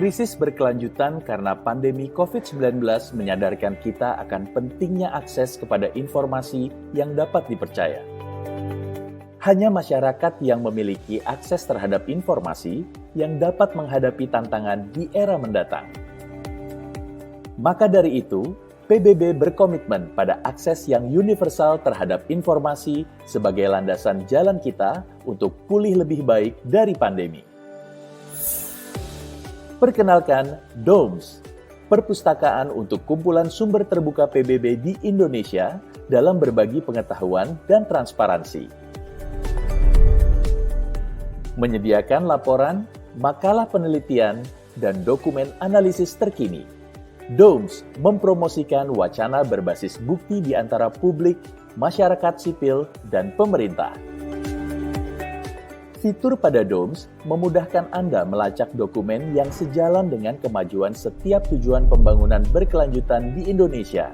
Krisis berkelanjutan karena pandemi COVID-19 menyadarkan kita akan pentingnya akses kepada informasi yang dapat dipercaya. Hanya masyarakat yang memiliki akses terhadap informasi yang dapat menghadapi tantangan di era mendatang. Maka dari itu, PBB berkomitmen pada akses yang universal terhadap informasi sebagai landasan jalan kita untuk pulih lebih baik dari pandemi. Perkenalkan DOMS, perpustakaan untuk kumpulan sumber terbuka PBB di Indonesia dalam berbagi pengetahuan dan transparansi. Menyediakan laporan, makalah penelitian, dan dokumen analisis terkini. DOMS mempromosikan wacana berbasis bukti di antara publik, masyarakat sipil, dan pemerintah. Fitur pada DOMS memudahkan Anda melacak dokumen yang sejalan dengan kemajuan setiap tujuan pembangunan berkelanjutan di Indonesia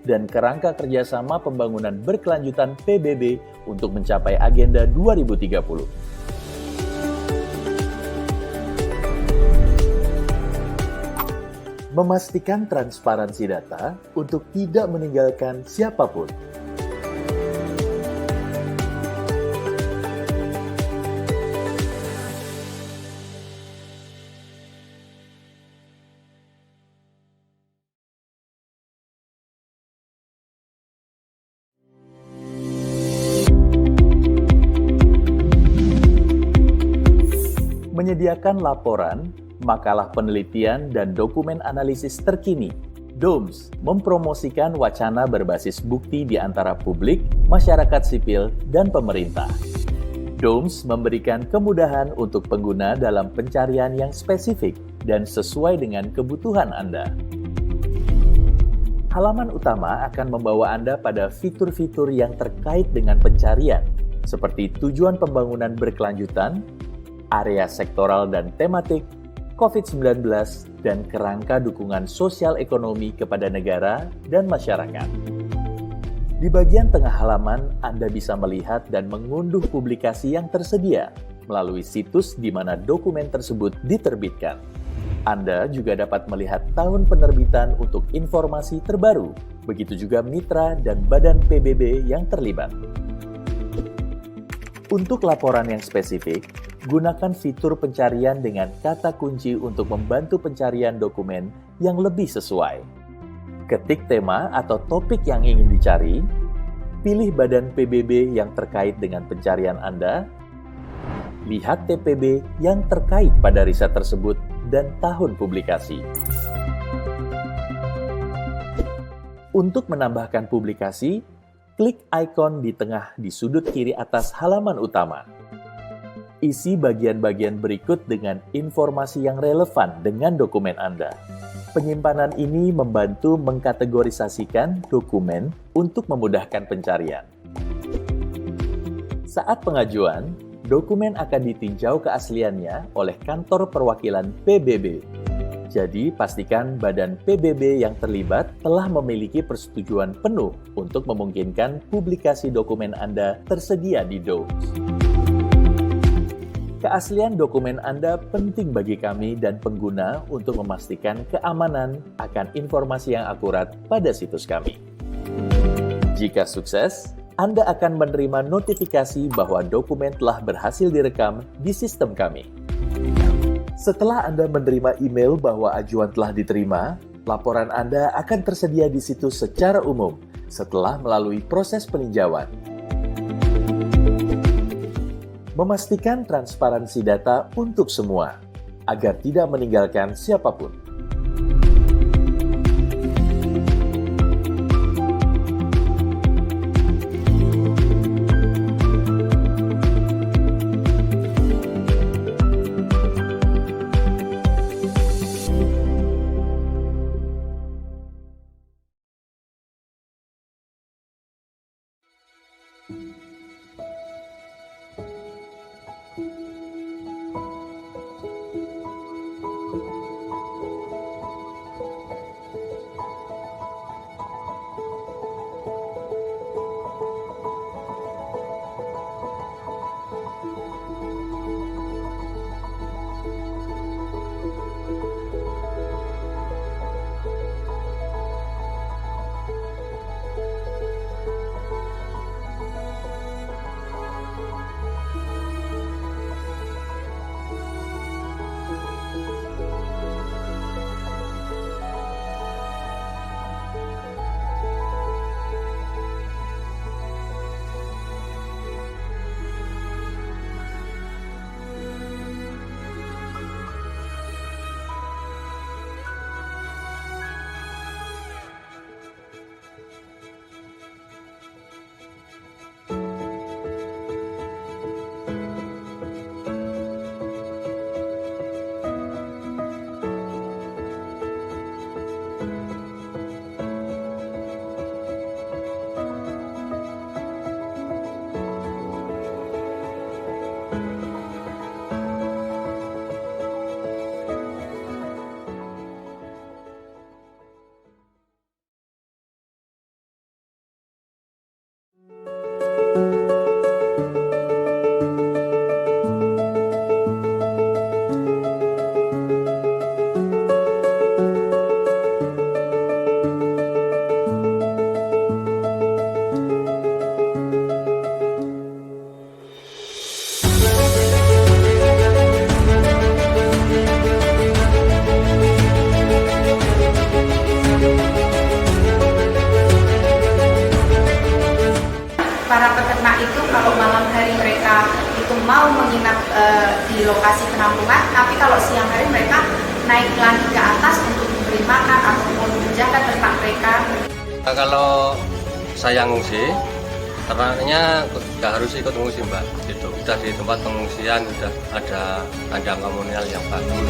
dan kerangka kerjasama pembangunan berkelanjutan PBB untuk mencapai Agenda 2030. Memastikan transparansi data untuk tidak meninggalkan siapapun. Menyediakan laporan, makalah penelitian, dan dokumen analisis terkini. DOMS mempromosikan wacana berbasis bukti di antara publik, masyarakat sipil, dan pemerintah. DOMS memberikan kemudahan untuk pengguna dalam pencarian yang spesifik dan sesuai dengan kebutuhan Anda. Halaman utama akan membawa Anda pada fitur-fitur yang terkait dengan pencarian, seperti tujuan pembangunan berkelanjutan, area sektoral dan tematik, COVID-19, dan kerangka dukungan sosial ekonomi kepada negara dan masyarakat. Di bagian tengah halaman, Anda bisa melihat dan mengunduh publikasi yang tersedia melalui situs di mana dokumen tersebut diterbitkan. Anda juga dapat melihat tahun penerbitan untuk informasi terbaru, begitu juga mitra dan badan PBB yang terlibat. Untuk laporan yang spesifik, gunakan fitur pencarian dengan kata kunci untuk membantu pencarian dokumen yang lebih sesuai. Ketik tema atau topik yang ingin dicari, pilih badan PBB yang terkait dengan pencarian Anda, lihat TPB yang terkait pada riset tersebut, dan tahun publikasi. Untuk menambahkan publikasi, klik ikon di tengah di sudut kiri atas halaman utama. Isi bagian-bagian berikut dengan informasi yang relevan dengan dokumen Anda. Penyimpanan ini membantu mengkategorisasikan dokumen untuk memudahkan pencarian. Saat pengajuan, dokumen akan ditinjau keasliannya oleh kantor perwakilan PBB. Jadi, pastikan badan PBB yang terlibat telah memiliki persetujuan penuh untuk memungkinkan publikasi dokumen Anda tersedia di DOMS. Keaslian dokumen Anda penting bagi kami dan pengguna untuk memastikan keamanan akan informasi yang akurat pada situs kami. Jika sukses, Anda akan menerima notifikasi bahwa dokumen telah berhasil direkam di sistem kami. Setelah Anda menerima email bahwa ajuan telah diterima, laporan Anda akan tersedia di situs secara umum setelah melalui proses peninjauan. Memastikan transparansi data untuk semua, agar tidak meninggalkan siapapun. Para peternak itu kalau malam hari mereka itu mau menginap di lokasi penampungan, tapi kalau siang hari mereka naik lagi ke atas untuk memberi makan ataupun menjaga ternak mereka. Kalau saya ngungsi, ternaknya nggak harus ikut ngungsi, Mbak. Itu udah di tempat pengungsian, udah ada kandang komunal yang bagus.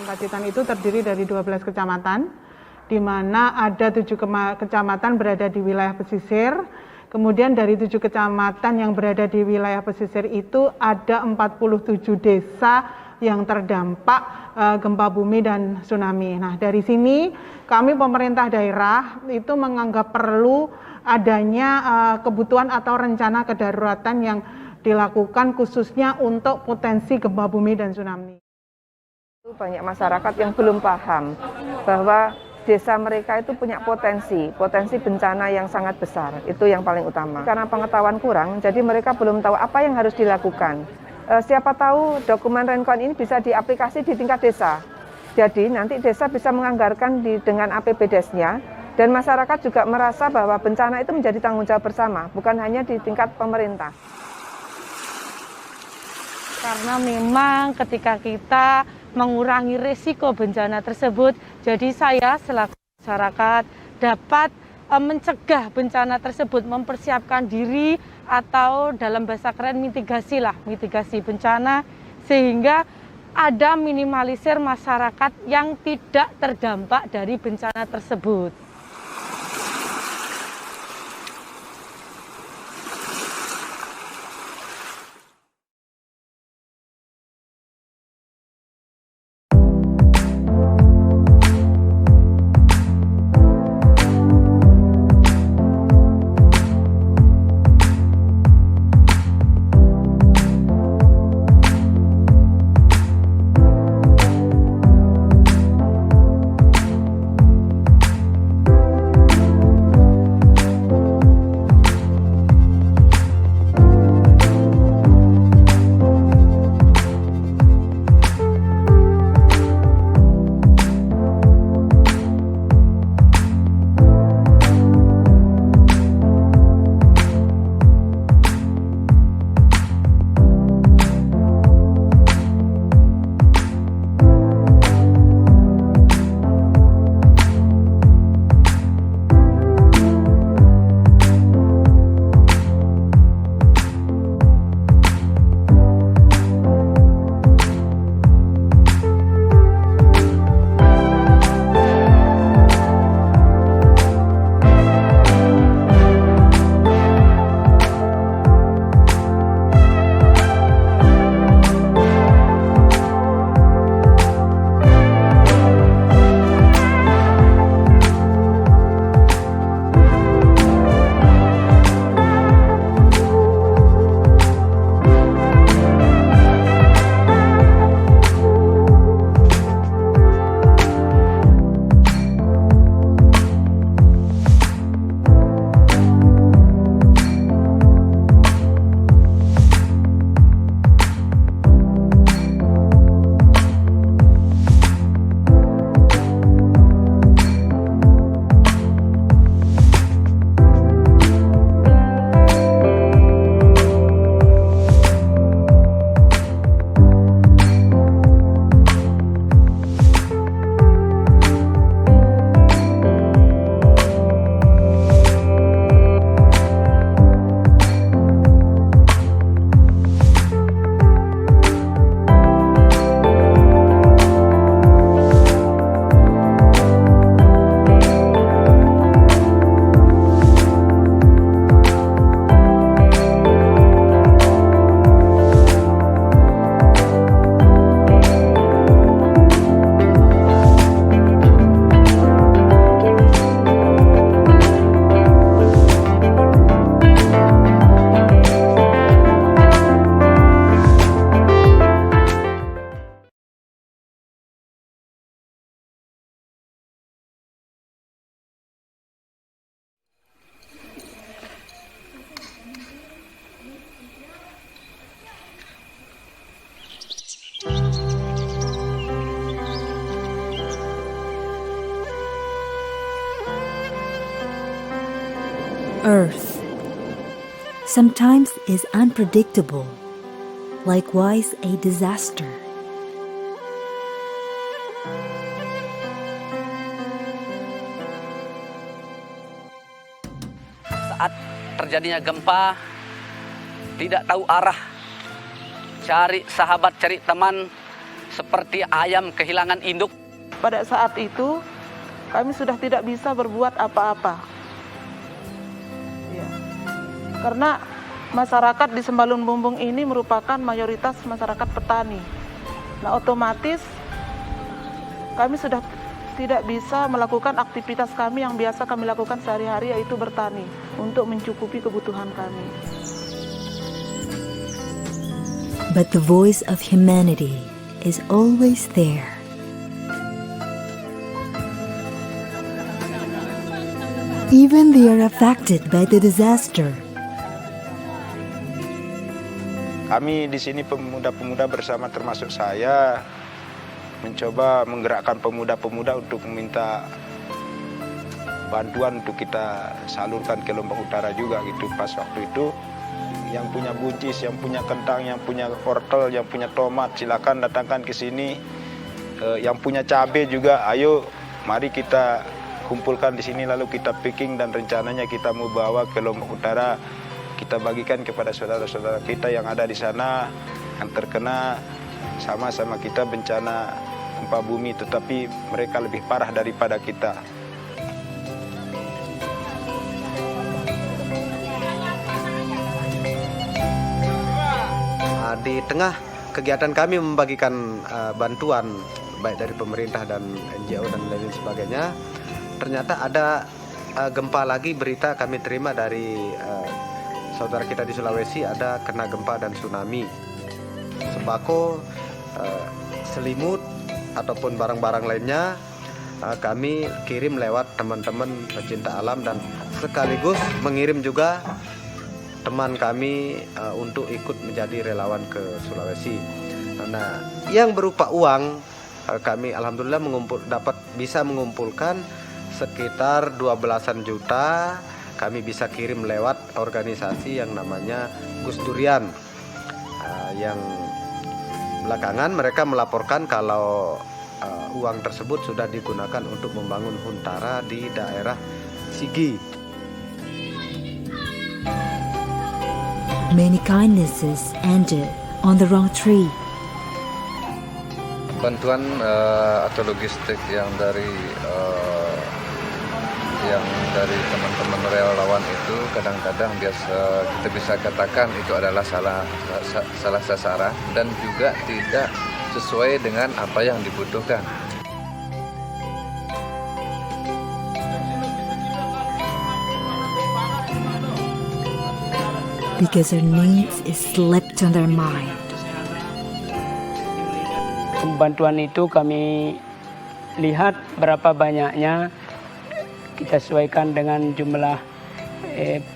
Pacitan itu terdiri dari 12 kecamatan, di mana ada 7 kecamatan berada di wilayah pesisir. Kemudian dari 7 kecamatan yang berada di wilayah pesisir itu ada 47 desa yang terdampak gempa bumi dan tsunami. Nah, dari sini kami pemerintah daerah itu menganggap perlu adanya kebutuhan atau rencana kedaruratan yang dilakukan khususnya untuk potensi gempa bumi dan tsunami. Banyak masyarakat yang belum paham bahwa desa mereka itu punya potensi bencana yang sangat besar, itu yang paling utama. Karena pengetahuan kurang, jadi mereka belum tahu apa yang harus dilakukan. Siapa tahu dokumen Rencon ini bisa diaplikasi di tingkat desa. Jadi nanti desa bisa menganggarkan dengan APBDes-nya, dan masyarakat juga merasa bahwa bencana itu menjadi tanggung jawab bersama, bukan hanya di tingkat pemerintah. Karena memang ketika kita mengurangi risiko bencana tersebut, jadi saya selaku masyarakat dapat mencegah bencana tersebut, mempersiapkan diri atau dalam bahasa keren mitigasi bencana, sehingga ada minimalisir masyarakat yang tidak terdampak dari bencana tersebut. Earth sometimes is unpredictable, likewise a disaster. Saat terjadinya gempa, tidak tahu arah, cari sahabat, cari teman, seperti ayam kehilangan induk. Pada saat itu, kami sudah tidak bisa berbuat apa-apa. Ya. Karena masyarakat di Sembalun Bumbung ini merupakan mayoritas masyarakat petani. Nah, otomatis kami sudah tidak bisa melakukan aktivitas kami yang biasa kami lakukan sehari-hari, yaitu bertani untuk mencukupi kebutuhan kami. But the voice of humanity is always there. Even they are affected by the disaster. Kami di sini pemuda-pemuda bersama termasuk saya mencoba menggerakkan pemuda-pemuda untuk meminta bantuan untuk kita salurkan ke Lombok Utara juga gitu. Pas waktu itu yang punya buncis, yang punya kentang, yang punya wortel, yang punya tomat, silakan datangkan ke sini. Yang punya cabai juga, ayo mari kita kumpulkan di sini lalu kita packing dan rencananya kita mau bawa ke Lombok Utara. Kita bagikan kepada saudara-saudara kita yang ada di sana yang terkena sama-sama kita bencana gempa bumi, tetapi mereka lebih parah daripada kita. Di tengah kegiatan kami membagikan bantuan baik dari pemerintah dan NGO dan lain sebagainya, ternyata ada gempa lagi. Berita kami terima dari saudara kita di Sulawesi ada kena gempa dan tsunami. Sembako, selimut ataupun barang-barang lainnya kami kirim lewat teman-teman pecinta alam dan sekaligus mengirim juga teman kami untuk ikut menjadi relawan ke Sulawesi. Nah, yang berupa uang kami alhamdulillah bisa mengumpulkan sekitar 12-an juta. Kami bisa kirim lewat organisasi yang namanya Gus Durian, yang belakangan mereka melaporkan kalau uang tersebut sudah digunakan untuk membangun huntara di daerah Sigi. Many kindnesses ended on the wrong tree. Bantuan atau logistik yang dari teman-teman relawan itu kadang-kadang kita bisa katakan itu adalah salah sasaran dan juga tidak sesuai dengan apa yang dibutuhkan. Because their needs is slipped on their mind. Bantuan itu kami lihat berapa banyaknya, kita sesuaikan dengan jumlah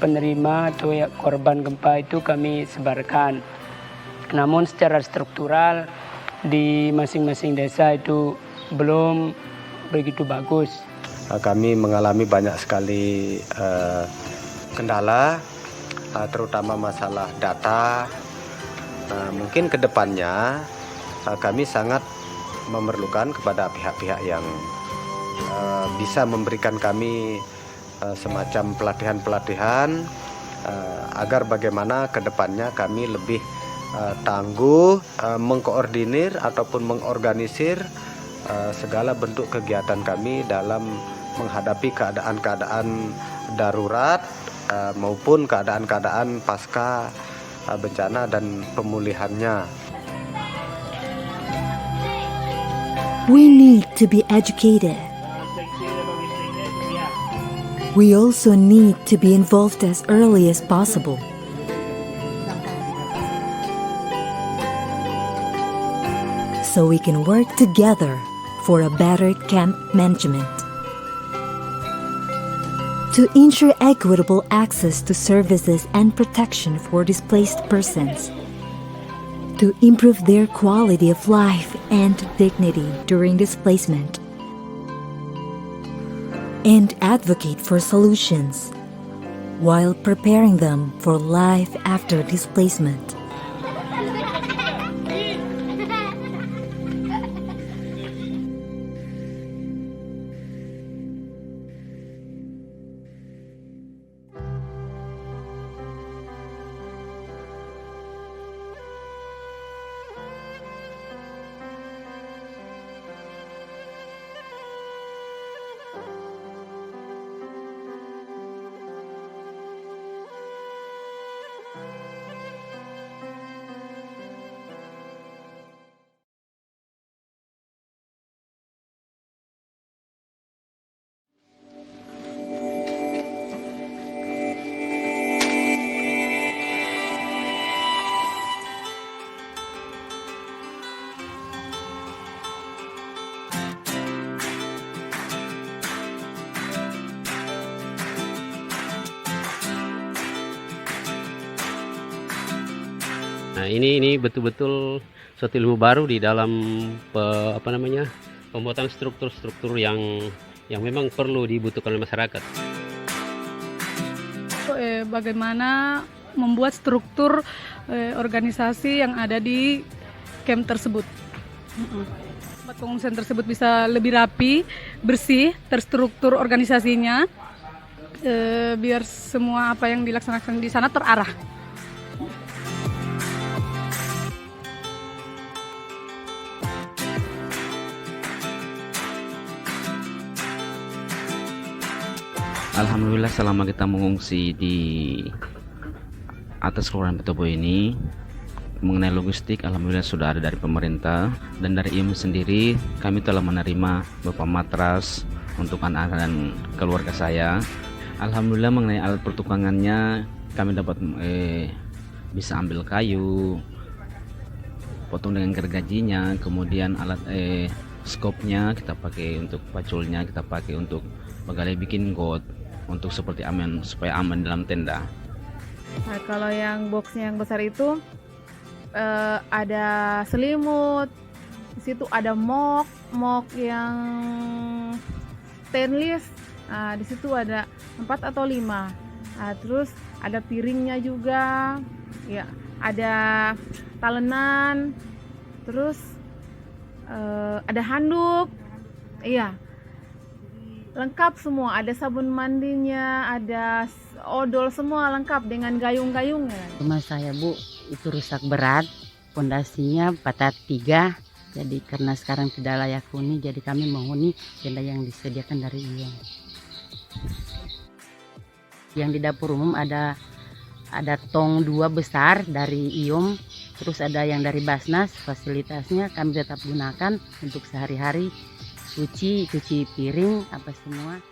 penerima atau korban gempa itu kami sebarkan. Namun secara struktural di masing-masing desa itu belum begitu bagus. Kami mengalami banyak sekali kendala, terutama masalah data. Mungkin ke depannya kami sangat memerlukan kepada pihak-pihak yang bisa memberikan kami semacam pelatihan-pelatihan agar bagaimana ke depannya kami lebih tangguh mengkoordinir ataupun mengorganisir segala bentuk kegiatan kami dalam menghadapi keadaan-keadaan darurat maupun keadaan-keadaan pasca bencana dan pemulihannya. We need to be educated. We also need to be involved as early as possible. So we can work together for a better camp management. To ensure equitable access to services and protection for displaced persons. To improve their quality of life and dignity during displacement. And advocate for solutions while preparing them for life after displacement. Nah, ini betul-betul suatu ilmu baru di dalam pembuatan struktur-struktur yang memang perlu dibutuhkan oleh masyarakat. Bagaimana membuat struktur organisasi yang ada di camp tersebut. Pengungsian tersebut bisa lebih rapi, bersih, terstruktur organisasinya, biar semua apa yang dilaksanakan di sana terarah. Alhamdulillah selama kita mengungsi di atas Kelurahan Petobo ini, mengenai logistik alhamdulillah sudah ada dari pemerintah, dan dari IUM sendiri kami telah menerima beberapa matras untuk anak-anak dan keluarga saya. Alhamdulillah mengenai alat pertukangannya kami dapat bisa ambil kayu, potong dengan gergajinya, kemudian alat skopnya kita pakai untuk paculnya, kita pakai untuk bagale bikin got untuk seperti aman, supaya aman dalam tenda. Nah, kalau yang boxnya yang besar itu ada selimut, di situ ada mok yang stainless. Nah, di situ ada 4 atau 5. Nah, terus ada piringnya juga, ya, ada talenan, terus ada handuk, iya, lengkap semua. Ada sabun mandinya, ada odol, semua lengkap dengan gayung-gayungnya. Rumah saya, Bu, itu rusak berat, pondasinya patah 3. Jadi karena sekarang tidak layak huni, jadi kami menghuni tenda yang disediakan dari IUM. Yang di dapur umum ada tong 2 besar dari IUM, terus ada yang dari Basnas. Fasilitasnya kami tetap gunakan untuk sehari-hari, cuci piring apa semua.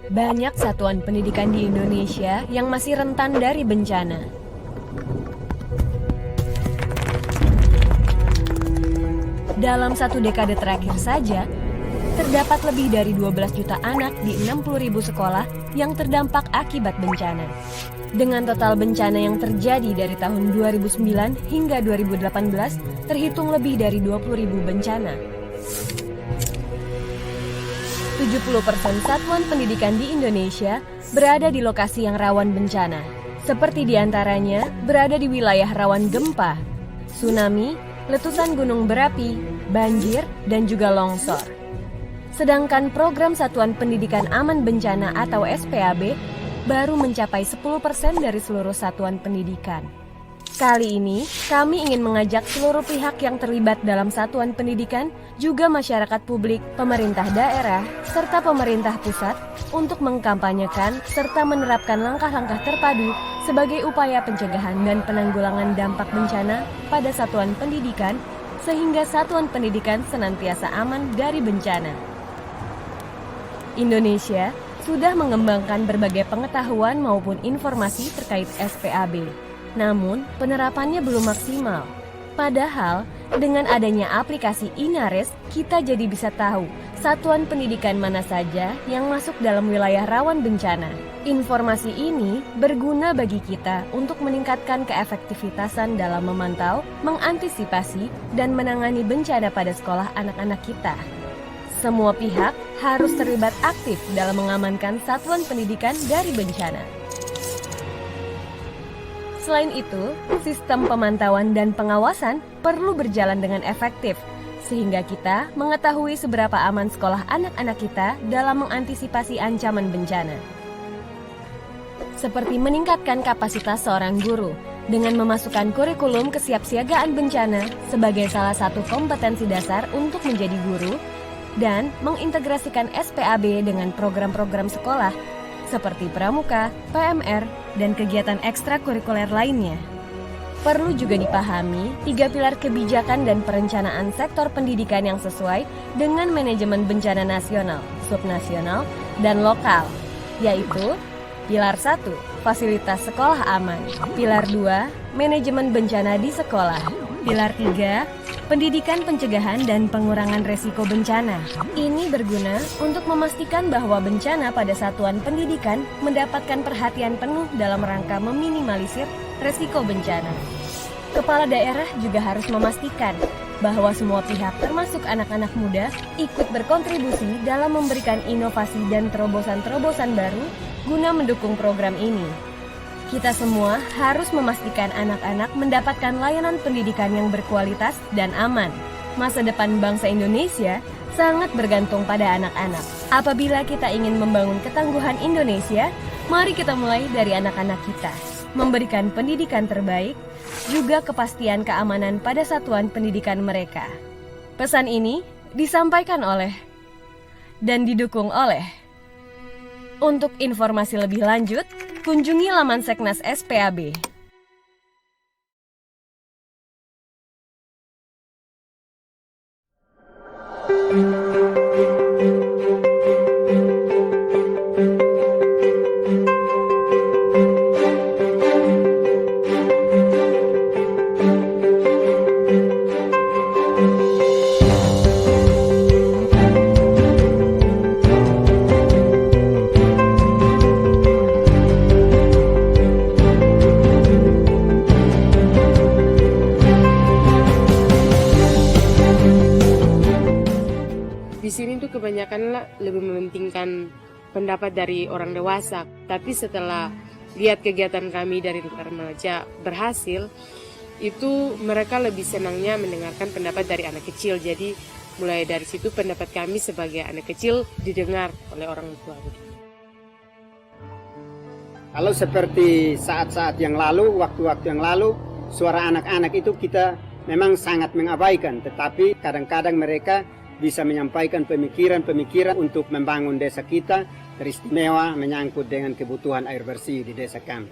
Banyak satuan pendidikan di Indonesia yang masih rentan dari bencana. Dalam 1 dekade terakhir saja, terdapat lebih dari 12 juta anak di 60.000 sekolah yang terdampak akibat bencana. Dengan total bencana yang terjadi dari tahun 2009 hingga 2018, terhitung lebih dari 20.000 bencana. 70% satuan pendidikan di Indonesia berada di lokasi yang rawan bencana, seperti diantaranya berada di wilayah rawan gempa, tsunami, letusan gunung berapi, banjir, dan juga longsor. Sedangkan program Satuan Pendidikan Aman Bencana atau SPAB baru mencapai 10% dari seluruh satuan pendidikan. Kali ini, kami ingin mengajak seluruh pihak yang terlibat dalam satuan pendidikan, juga masyarakat publik, pemerintah daerah, serta pemerintah pusat untuk mengkampanyekan serta menerapkan langkah-langkah terpadu sebagai upaya pencegahan dan penanggulangan dampak bencana pada satuan pendidikan, sehingga satuan pendidikan senantiasa aman dari bencana. Indonesia sudah mengembangkan berbagai pengetahuan maupun informasi terkait SPAB. Namun, penerapannya belum maksimal. Padahal, dengan adanya aplikasi Inaris, kita jadi bisa tahu satuan pendidikan mana saja yang masuk dalam wilayah rawan bencana. Informasi ini berguna bagi kita untuk meningkatkan keefektivitasan dalam memantau, mengantisipasi, dan menangani bencana pada sekolah anak-anak kita. Semua pihak harus terlibat aktif dalam mengamankan satuan pendidikan dari bencana. Selain itu, sistem pemantauan dan pengawasan perlu berjalan dengan efektif, sehingga kita mengetahui seberapa aman sekolah anak-anak kita dalam mengantisipasi ancaman bencana. Seperti meningkatkan kapasitas seorang guru, dengan memasukkan kurikulum kesiapsiagaan bencana sebagai salah satu kompetensi dasar untuk menjadi guru, dan mengintegrasikan SPAB dengan program-program sekolah, seperti pramuka, PMR, dan kegiatan ekstrakurikuler lainnya. Perlu juga dipahami 3 pilar kebijakan dan perencanaan sektor pendidikan yang sesuai dengan manajemen bencana nasional, subnasional, dan lokal, yaitu pilar 1, fasilitas sekolah aman, pilar 2, manajemen bencana di sekolah, Pilar 3, pendidikan pencegahan dan pengurangan resiko bencana. Ini berguna untuk memastikan bahwa bencana pada satuan pendidikan mendapatkan perhatian penuh dalam rangka meminimalisir resiko bencana. Kepala daerah juga harus memastikan bahwa semua pihak termasuk anak-anak muda ikut berkontribusi dalam memberikan inovasi dan terobosan-terobosan baru guna mendukung program ini. Kita semua harus memastikan anak-anak mendapatkan layanan pendidikan yang berkualitas dan aman. Masa depan bangsa Indonesia sangat bergantung pada anak-anak. Apabila kita ingin membangun ketangguhan Indonesia, mari kita mulai dari anak-anak kita. Memberikan pendidikan terbaik, juga kepastian keamanan pada satuan pendidikan mereka. Pesan ini disampaikan oleh dan didukung oleh. Untuk informasi lebih lanjut, kunjungi laman Seknas SPAB. Di sini tuh kebanyakan lebih mementingkan pendapat dari orang dewasa. Tapi setelah lihat kegiatan kami dari Lingkar Remaja berhasil, itu mereka lebih senangnya mendengarkan pendapat dari anak kecil. Jadi mulai dari situ pendapat kami sebagai anak kecil didengar oleh orang tua. Kalau seperti saat-saat yang lalu, waktu-waktu yang lalu, suara anak-anak itu kita memang sangat mengabaikan. Tetapi kadang-kadang mereka bisa menyampaikan pemikiran-pemikiran untuk membangun desa kita, teristimewa menyangkut dengan kebutuhan air bersih di desa kami.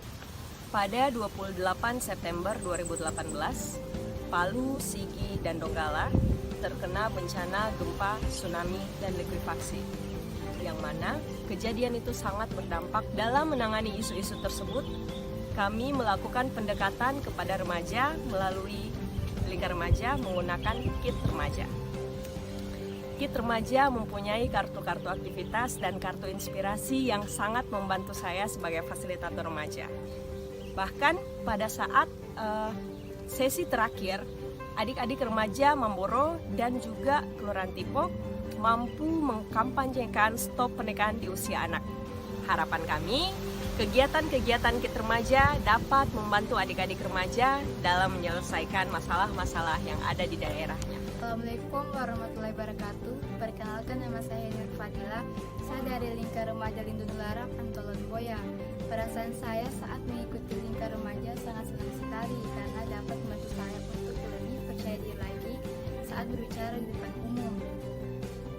Pada 28 September 2018, Palu, Sigi, dan Donggala terkena bencana gempa, tsunami, dan likuifaksi. Yang mana kejadian itu sangat berdampak dalam menangani isu-isu tersebut. Kami melakukan pendekatan kepada remaja melalui Lingkar Remaja menggunakan Kit Remaja. Kit Remaja mempunyai kartu-kartu aktivitas dan kartu inspirasi yang sangat membantu saya sebagai fasilitator remaja. Bahkan pada saat sesi terakhir, adik-adik remaja Mamboro dan juga Kelurahan Tipok mampu mengkampanyekan stop pernikahan di usia anak. Harapan kami, kegiatan-kegiatan Kit Remaja dapat membantu adik-adik remaja dalam menyelesaikan masalah-masalah yang ada di daerahnya. Assalamualaikum warahmatullahi wabarakatuh. Perkenalkan, nama saya Nur Fadila. Saya dari Lingkar Remaja Lindung Lara, Pantolon Boya. Perasaan saya saat mengikuti Lingkar Remaja sangat senang sekali karena dapat membantu saya untuk lebih percaya diri lagi saat berbicara di depan umum.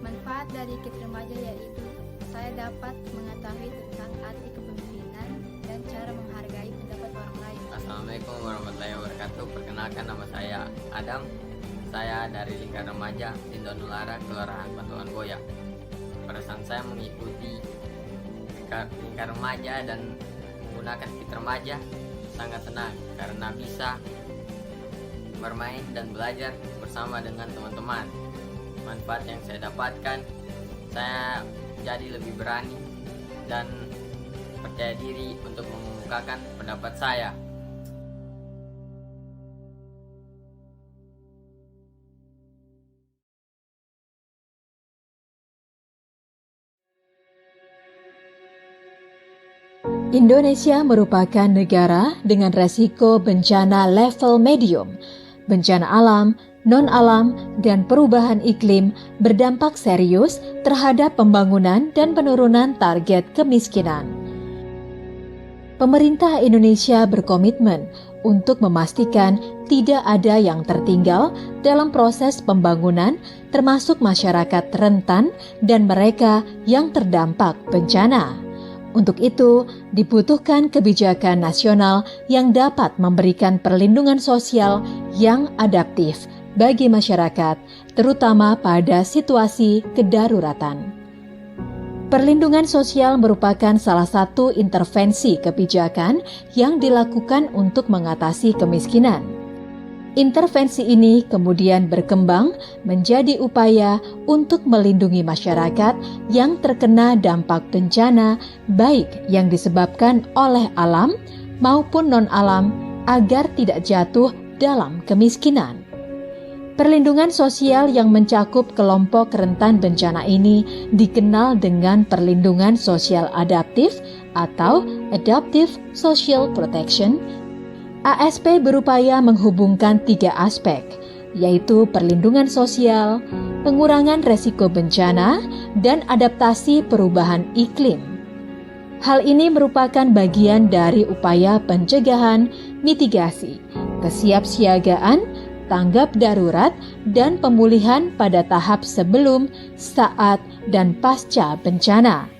Manfaat dari Kit Remaja yaitu saya dapat mengetahui tentang arti kepemimpinan dan cara menghargai pendapat orang lain. Assalamualaikum warahmatullahi wabarakatuh. Perkenalkan, nama saya Adam. Saya dari Lingkar Remaja Lindung Lara, Kelurahan Pantolon Boya. Perasaan saya mengikuti Lingkar Remaja dan menggunakan Kit Remaja sangat senang karena bisa bermain dan belajar bersama dengan teman-teman. Manfaat yang saya dapatkan, saya jadi lebih berani dan percaya diri untuk mengemukakan pendapat saya. Indonesia merupakan negara dengan resiko bencana level medium. Bencana alam, non-alam, dan perubahan iklim berdampak serius terhadap pembangunan dan penurunan target kemiskinan. Pemerintah Indonesia berkomitmen untuk memastikan tidak ada yang tertinggal dalam proses pembangunan, termasuk masyarakat rentan dan mereka yang terdampak bencana. Untuk itu, dibutuhkan kebijakan nasional yang dapat memberikan perlindungan sosial yang adaptif bagi masyarakat, terutama pada situasi kedaruratan. Perlindungan sosial merupakan salah satu intervensi kebijakan yang dilakukan untuk mengatasi kemiskinan. Intervensi ini kemudian berkembang menjadi upaya untuk melindungi masyarakat yang terkena dampak bencana, baik yang disebabkan oleh alam maupun non-alam, agar tidak jatuh dalam kemiskinan. Perlindungan sosial yang mencakup kelompok rentan bencana ini dikenal dengan perlindungan sosial adaptif atau Adaptive Social Protection. ASP berupaya menghubungkan 3 aspek, yaitu perlindungan sosial, pengurangan resiko bencana, dan adaptasi perubahan iklim. Hal ini merupakan bagian dari upaya pencegahan, mitigasi, kesiapsiagaan, tanggap darurat, dan pemulihan pada tahap sebelum, saat, dan pasca bencana.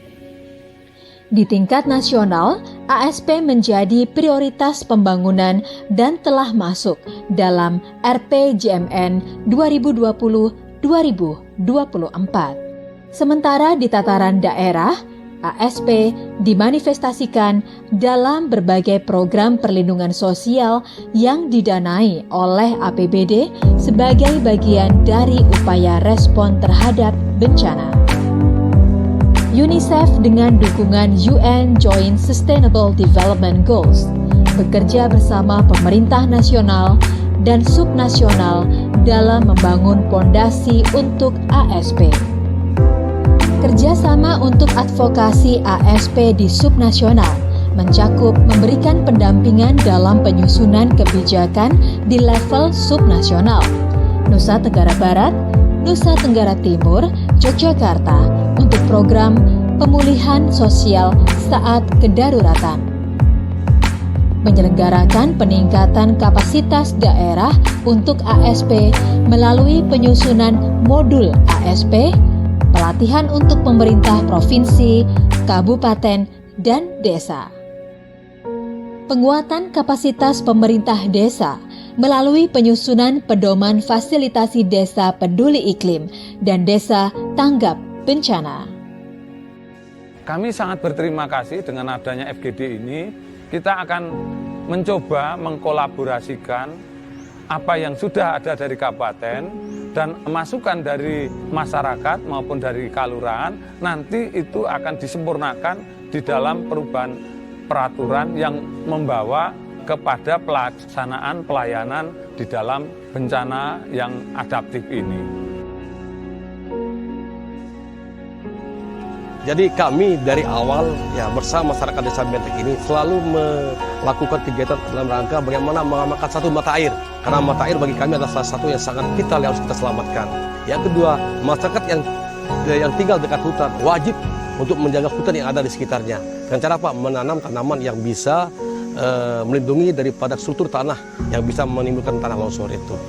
Di tingkat nasional, ASP menjadi prioritas pembangunan dan telah masuk dalam RPJMN 2020-2024. Sementara di tataran daerah, ASP dimanifestasikan dalam berbagai program perlindungan sosial yang didanai oleh APBD sebagai bagian dari upaya respon terhadap bencana. UNICEF dengan dukungan UN Joint Sustainable Development Goals bekerja bersama pemerintah nasional dan subnasional dalam membangun fondasi untuk ASP. Kerjasama untuk advokasi ASP di subnasional mencakup memberikan pendampingan dalam penyusunan kebijakan di level subnasional, Nusa Tenggara Barat, Nusa Tenggara Timur, Yogyakarta, untuk program pemulihan sosial saat kedaruratan. Menyelenggarakan peningkatan kapasitas daerah untuk ASP melalui penyusunan modul ASP, pelatihan untuk pemerintah provinsi, kabupaten, dan desa. Penguatan kapasitas pemerintah desa melalui penyusunan pedoman fasilitasi desa peduli iklim dan desa tanggap bencana. Kami sangat berterima kasih dengan adanya FGD ini. Kita akan mencoba mengkolaborasikan apa yang sudah ada dari kabupaten dan masukan dari masyarakat maupun dari kelurahan, nanti itu akan disempurnakan di dalam perubahan peraturan yang membawa kepada pelaksanaan pelayanan di dalam bencana yang adaptif ini. Jadi kami dari awal ya bersama masyarakat Desa Bentek ini selalu melakukan kegiatan dalam rangka bagaimana mengamankan satu mata air. Karena mata air bagi kami adalah salah satu yang sangat vital yang harus kita selamatkan. Yang kedua, masyarakat yang tinggal dekat hutan wajib untuk menjaga hutan yang ada di sekitarnya. Dengan cara apa? Menanam tanaman yang bisa melindungi daripada struktur tanah yang bisa menimbulkan tanah longsor itu.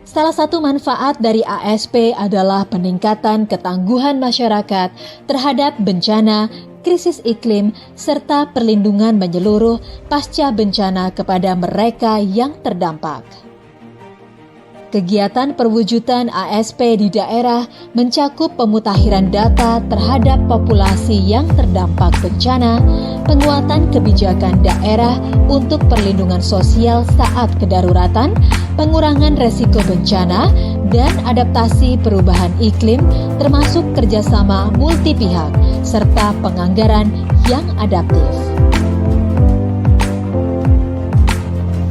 Salah satu manfaat dari ASP adalah peningkatan ketangguhan masyarakat terhadap bencana, krisis iklim, serta perlindungan menyeluruh pasca bencana kepada mereka yang terdampak. Kegiatan perwujudan ASP di daerah mencakup pemutakhiran data terhadap populasi yang terdampak bencana, penguatan kebijakan daerah untuk perlindungan sosial saat kedaruratan, pengurangan resiko bencana, dan adaptasi perubahan iklim termasuk kerjasama multi pihak, serta penganggaran yang adaptif.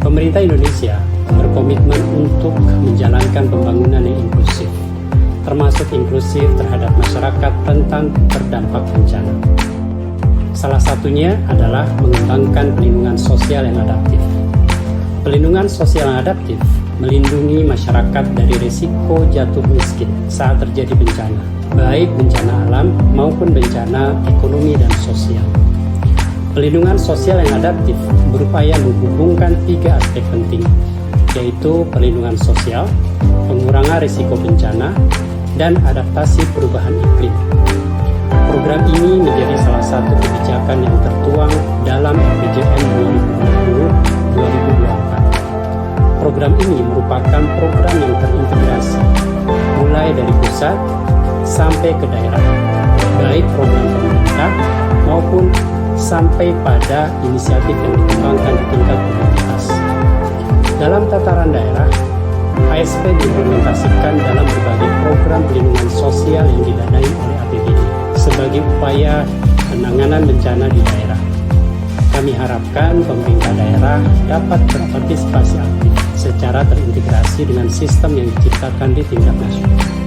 Pemerintah Indonesia berkomitmen untuk menjalankan pembangunan yang inklusif, termasuk inklusif terhadap masyarakat rentan terdampak bencana. Salah satunya adalah mengembangkan perlindungan sosial yang adaptif. Perlindungan sosial yang adaptif melindungi masyarakat dari risiko jatuh miskin saat terjadi bencana, baik bencana alam maupun bencana ekonomi dan sosial. Perlindungan sosial yang adaptif berupaya menghubungkan 3 aspek penting, yaitu perlindungan sosial, pengurangan risiko bencana, dan adaptasi perubahan iklim. Program ini menjadi salah satu kebijakan yang tertuang dalam RPJM 2020-2024. Program ini merupakan program yang terintegrasi, mulai dari pusat sampai ke daerah, baik program pemerintah maupun sampai pada inisiatif yang dikembangkan di tingkat komunitas. Dalam tataran daerah, ASP diimplementasikan dalam berbagai program perlindungan sosial yang didanai oleh APBD sebagai upaya penanganan bencana di daerah. Kami harapkan pemerintah daerah dapat berpartisipasi aktif secara terintegrasi dengan sistem yang diciptakan di tingkat nasional.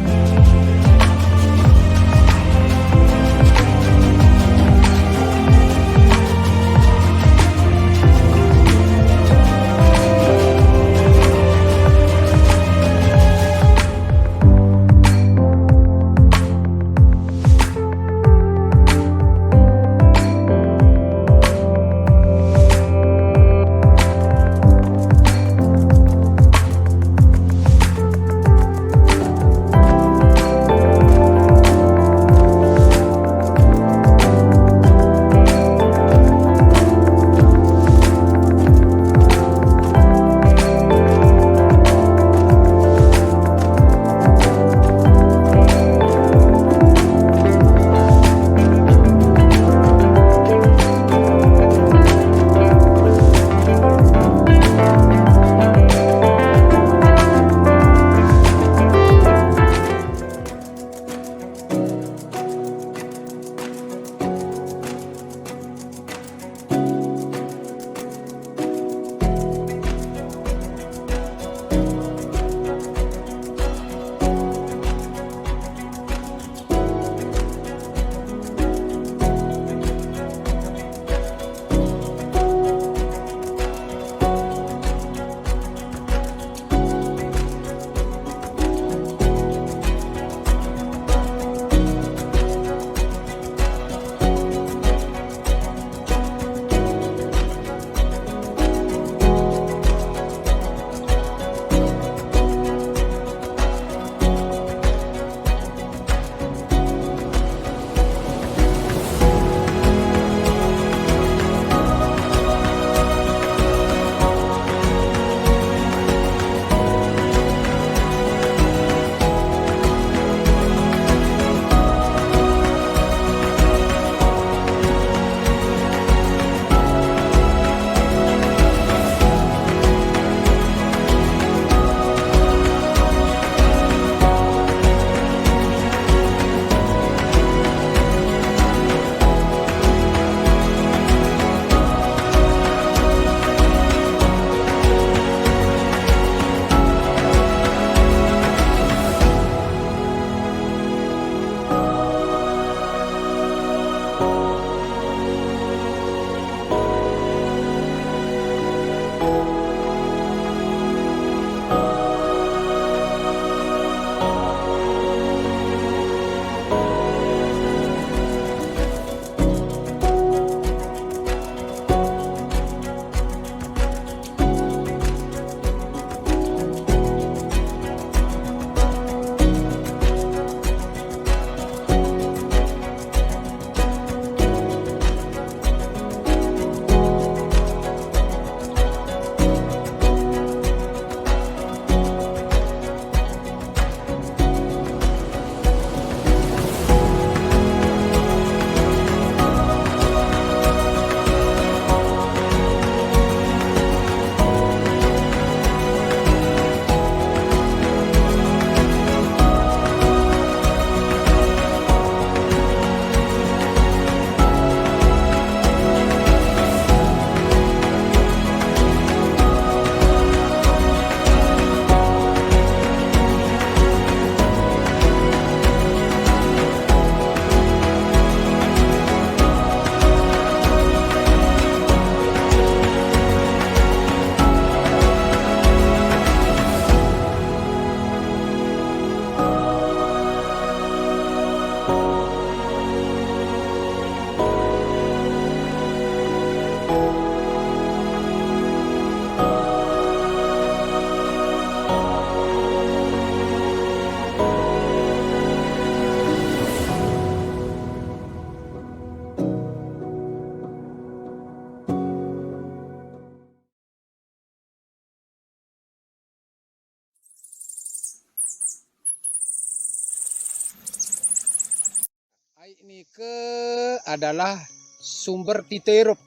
Nike adalah sumber titerup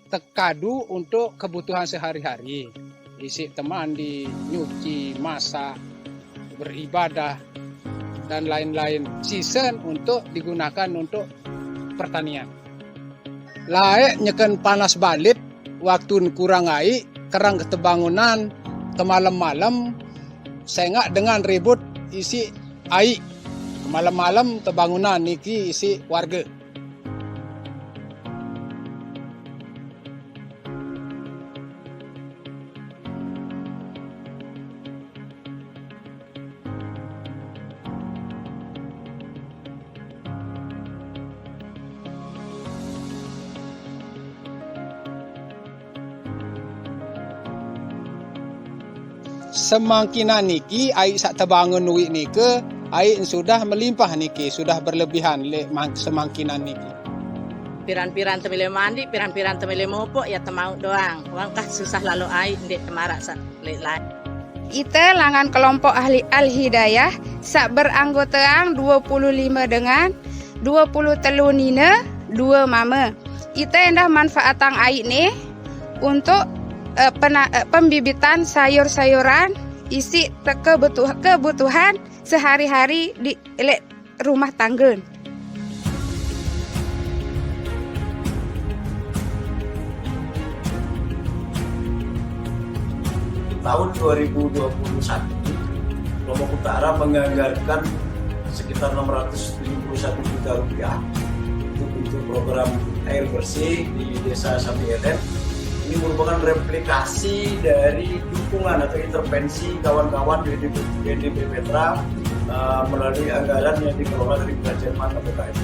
tekadu untuk kebutuhan sehari-hari. Isi teman di nyuci, masak, beribadah, dan lain-lain. Season untuk digunakan untuk pertanian. Laek nyeken panas balik, waktu kurang air, kerang ketebangunan, ke malam-malam, sengak dengan ribut isi air. Ke malam-malam tebangunan niki isi warga. Semakinan niki air sak tebangun nuik niki air sudah melimpah niki, sudah berlebihan semakinan niki. Piran-piran temile mandi, piran-piran temile mopok ya temau doang. Wangkah susah lalu air ndek temarak sak lain. Ite langan kelompok ahli Al-Hidayah sak beranggotaan 25 dengan 20 telu nina 2 mama. Ite endah manfaatang air nih untuk pembibitan sayur-sayuran isi kebutuhan sehari-hari di rumah tangga. Tahun 2021, Lombok Utara menganggarkan sekitar 671 juta rupiah untuk program air bersih di Desa Sambielen. Ini merupakan replikasi dari dukungan atau intervensi kawan-kawan di DP Petra melalui anggaran yang dikelola dari Kerajaan Mata PKM.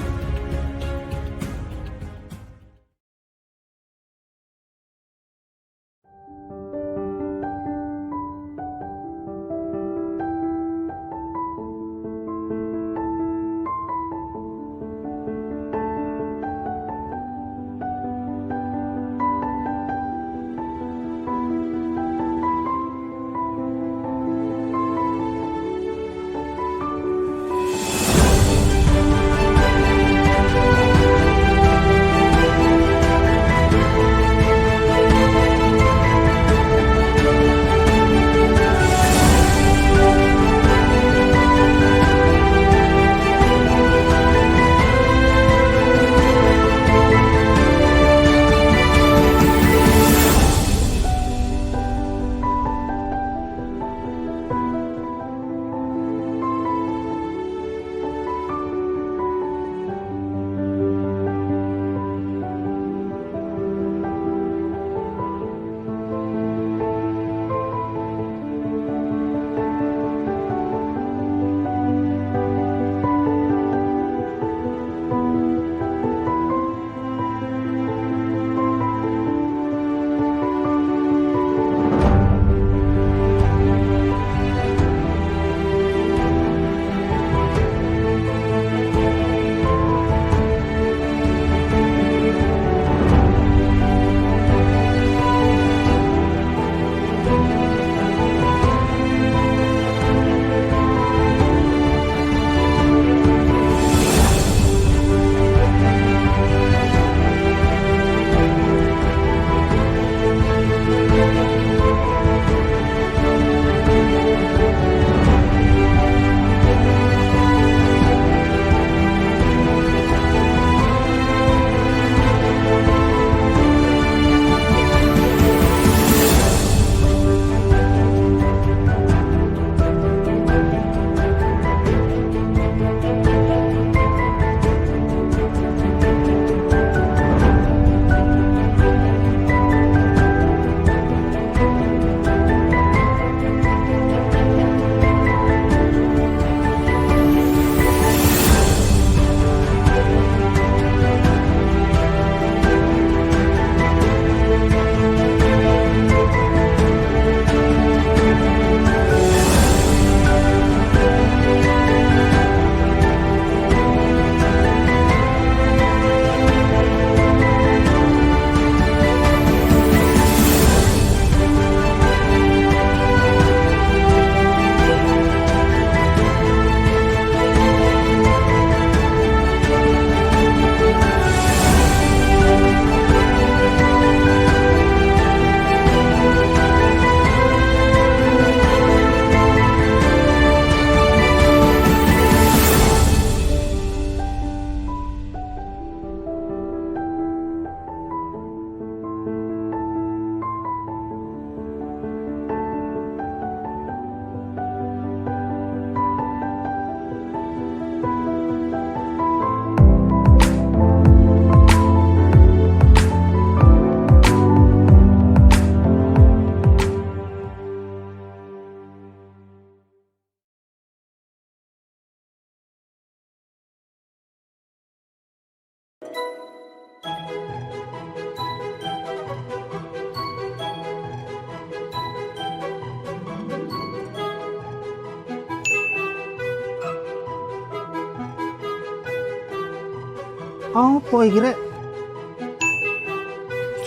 Apa iki rek?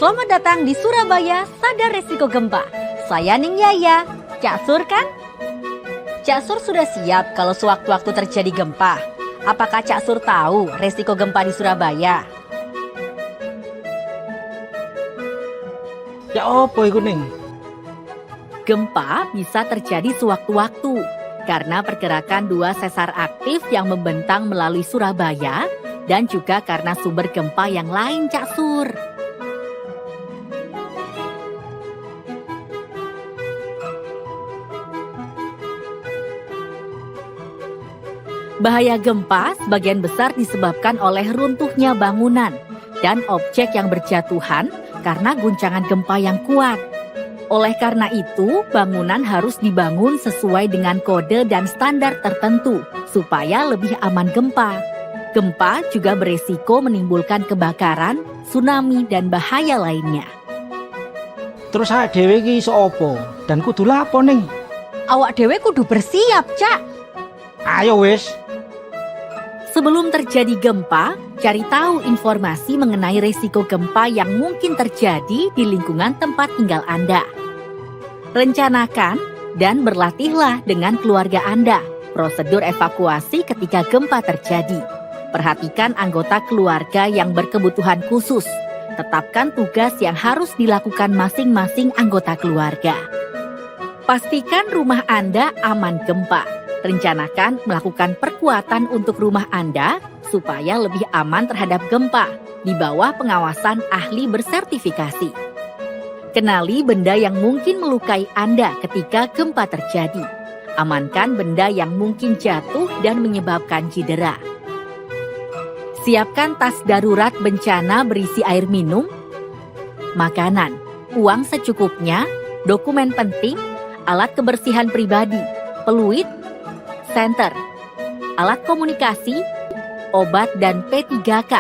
Selamat datang di Surabaya, sadar resiko gempa. Saya Ning Yaya, Cak Sur kan? Cak Sur sudah siap kalau sewaktu-waktu terjadi gempa. Apakah Cak Sur tahu resiko gempa di Surabaya? Ya apa iku Ning? Gempa bisa terjadi sewaktu-waktu karena pergerakan dua sesar aktif yang membentang melalui Surabaya dan juga karena sumber gempa yang lain, Cak Sur. Bahaya gempa sebagian besar disebabkan oleh runtuhnya bangunan dan objek yang berjatuhan karena guncangan gempa yang kuat. Oleh karena itu, bangunan harus dibangun sesuai dengan kode dan standar tertentu supaya lebih aman gempa. Gempa juga beresiko menimbulkan kebakaran, tsunami, dan bahaya lainnya. Terus awak dhewe iki iso apa? Dan kudu lapo Ning? Awak dhewe kudu bersiap, Cak. Ayo wis. Sebelum terjadi gempa, cari tahu informasi mengenai resiko gempa yang mungkin terjadi di lingkungan tempat tinggal Anda. Rencanakan dan berlatihlah dengan keluarga Anda prosedur evakuasi ketika gempa terjadi. Perhatikan anggota keluarga yang berkebutuhan khusus. Tetapkan tugas yang harus dilakukan masing-masing anggota keluarga. Pastikan rumah Anda aman gempa. Rencanakan melakukan perkuatan untuk rumah Anda supaya lebih aman terhadap gempa di bawah pengawasan ahli bersertifikasi. Kenali benda yang mungkin melukai Anda ketika gempa terjadi. Amankan benda yang mungkin jatuh dan menyebabkan cedera. Siapkan tas darurat bencana berisi air minum, makanan, uang secukupnya, dokumen penting, alat kebersihan pribadi, peluit, senter, alat komunikasi, obat dan P3K,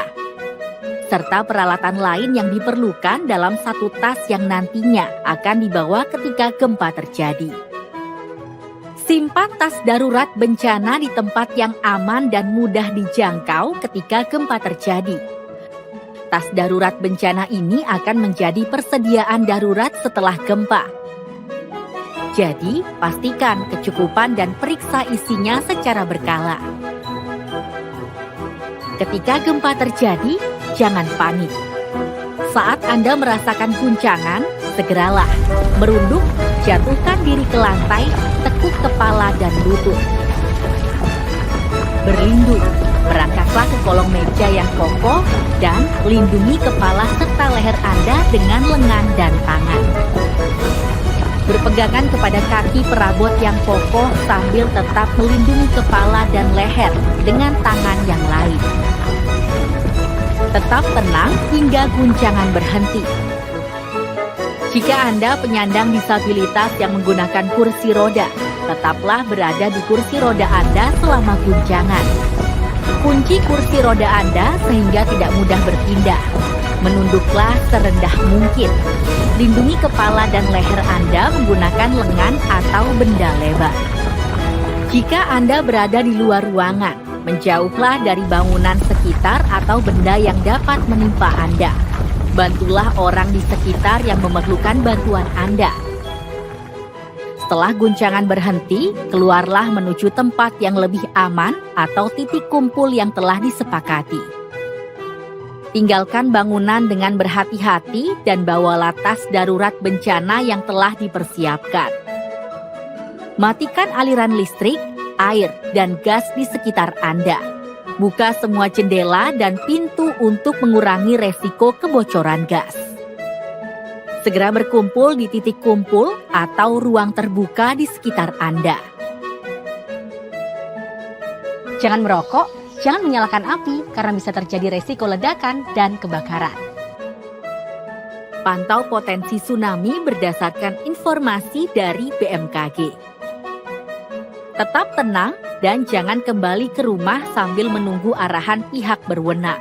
serta peralatan lain yang diperlukan dalam satu tas yang nantinya akan dibawa ketika gempa terjadi. Simpan tas darurat bencana di tempat yang aman dan mudah dijangkau ketika gempa terjadi. Tas darurat bencana ini akan menjadi persediaan darurat setelah gempa. Jadi, pastikan kecukupan dan periksa isinya secara berkala. Ketika gempa terjadi, jangan panik. Saat Anda merasakan guncangan, segeralah merunduk, jatuhkan diri ke lantai, tekuk kepala dan lutut. Berlindung, berangkatlah ke kolong meja yang kokoh dan lindungi kepala serta leher Anda dengan lengan dan tangan. Berpegangan kepada kaki perabot yang kokoh sambil tetap melindungi kepala dan leher dengan tangan yang lain. Tetap tenang hingga guncangan berhenti. Jika Anda penyandang disabilitas yang menggunakan kursi roda, tetaplah berada di kursi roda Anda selama guncangan. Kunci kursi roda Anda sehingga tidak mudah berpindah. Menunduklah serendah mungkin. Lindungi kepala dan leher Anda menggunakan lengan atau benda lebar. Jika Anda berada di luar ruangan, menjauhlah dari bangunan sekitar atau benda yang dapat menimpa Anda. Bantulah orang di sekitar yang memerlukan bantuan Anda. Setelah guncangan berhenti, keluarlah menuju tempat yang lebih aman atau titik kumpul yang telah disepakati. Tinggalkan bangunan dengan berhati-hati dan bawalah tas darurat bencana yang telah dipersiapkan. Matikan aliran listrik, air, dan gas di sekitar Anda. Buka semua jendela dan pintu untuk mengurangi resiko kebocoran gas. Segera berkumpul di titik kumpul atau ruang terbuka di sekitar Anda. Jangan merokok, jangan menyalakan api karena bisa terjadi resiko ledakan dan kebakaran. Pantau potensi tsunami berdasarkan informasi dari BMKG. Tetap tenang dan jangan kembali ke rumah sambil menunggu arahan pihak berwenang.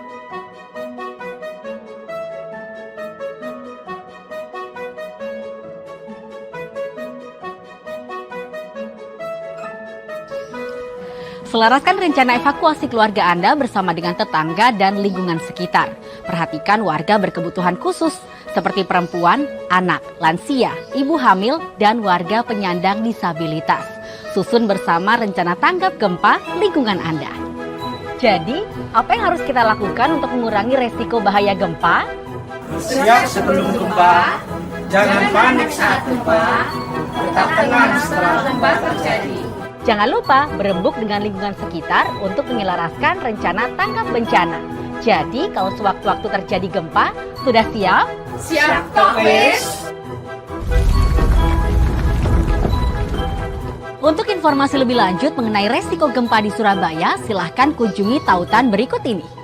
Selaraskan rencana evakuasi keluarga Anda bersama dengan tetangga dan lingkungan sekitar. Perhatikan warga berkebutuhan khusus seperti perempuan, anak, lansia, ibu hamil, dan warga penyandang disabilitas. Susun bersama rencana tanggap gempa lingkungan Anda. Jadi, apa yang harus kita lakukan untuk mengurangi resiko bahaya gempa? Siap sebelum gempa, jangan panik saat gempa, tetap tenang setelah gempa terjadi. Jangan lupa berembuk dengan lingkungan sekitar untuk menyelaraskan rencana tanggap bencana. Jadi, kalau sewaktu-waktu terjadi gempa, sudah siap? Siap, Tok Wis. Untuk informasi lebih lanjut mengenai resiko gempa di Surabaya, silahkan kunjungi tautan berikut ini.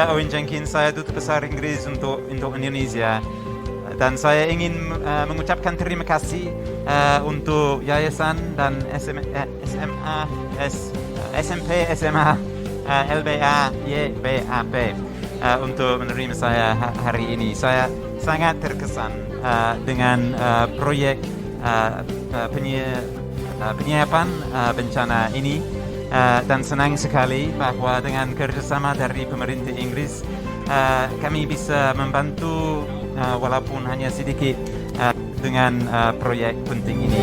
Owen Jenkins, saya Duta Besar Inggris untuk Indonesia. Dan saya ingin mengucapkan terima kasih untuk Yayasan dan SMP, SMA, LBA, YBAP untuk menerima saya hari ini. Saya sangat terkesan dengan proyek penyiapan bencana ini dan senang sekali bahwa dengan kerjasama dari pemerintah Inggris kami bisa membantu walaupun hanya sedikit dengan proyek penting ini.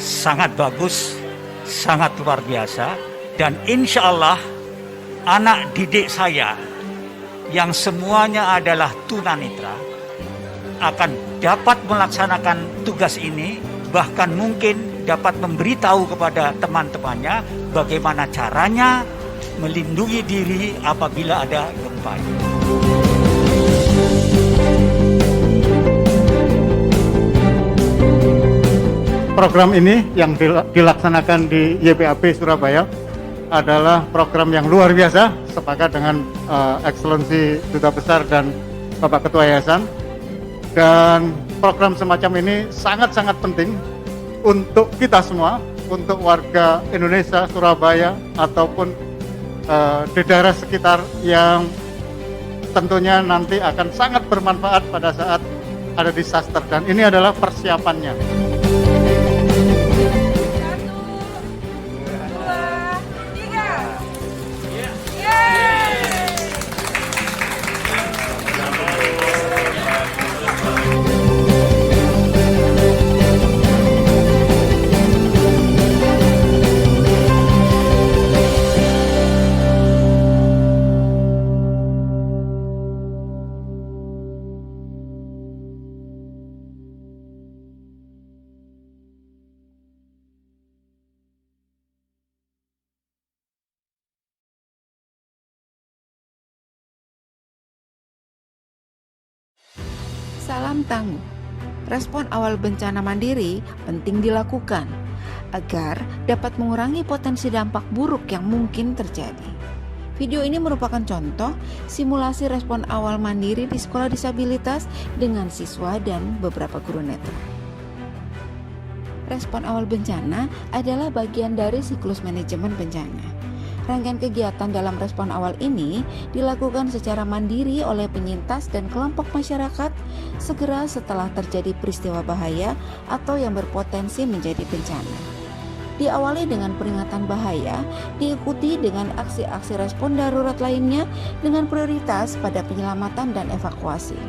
Sangat bagus, sangat luar biasa, dan insya Allah anak didik saya yang semuanya adalah tunanetra akan dapat melaksanakan tugas ini, bahkan mungkin dapat memberitahu kepada teman-temannya bagaimana caranya melindungi diri apabila ada gempa. Program ini yang dilaksanakan di YBAP Surabaya adalah program yang luar biasa, sepakat dengan Eksselensi Duta Besar dan Bapak Ketua Yayasan. Dan program semacam ini sangat-sangat penting untuk kita semua, untuk warga Indonesia, Surabaya, ataupun di daerah sekitar yang tentunya nanti akan sangat bermanfaat pada saat ada disaster. Dan ini adalah persiapannya. Salam tangguh. Respon awal bencana mandiri penting dilakukan agar dapat mengurangi potensi dampak buruk yang mungkin terjadi. Video ini merupakan contoh simulasi respon awal mandiri di sekolah disabilitas dengan siswa dan beberapa guru netra. Respon awal bencana adalah bagian dari siklus manajemen bencana. Rangkaian kegiatan dalam respon awal ini dilakukan secara mandiri oleh penyintas dan kelompok masyarakat segera setelah terjadi peristiwa bahaya atau yang berpotensi menjadi bencana. Diawali dengan peringatan bahaya, diikuti dengan aksi-aksi respon darurat lainnya dengan prioritas pada penyelamatan dan evakuasi.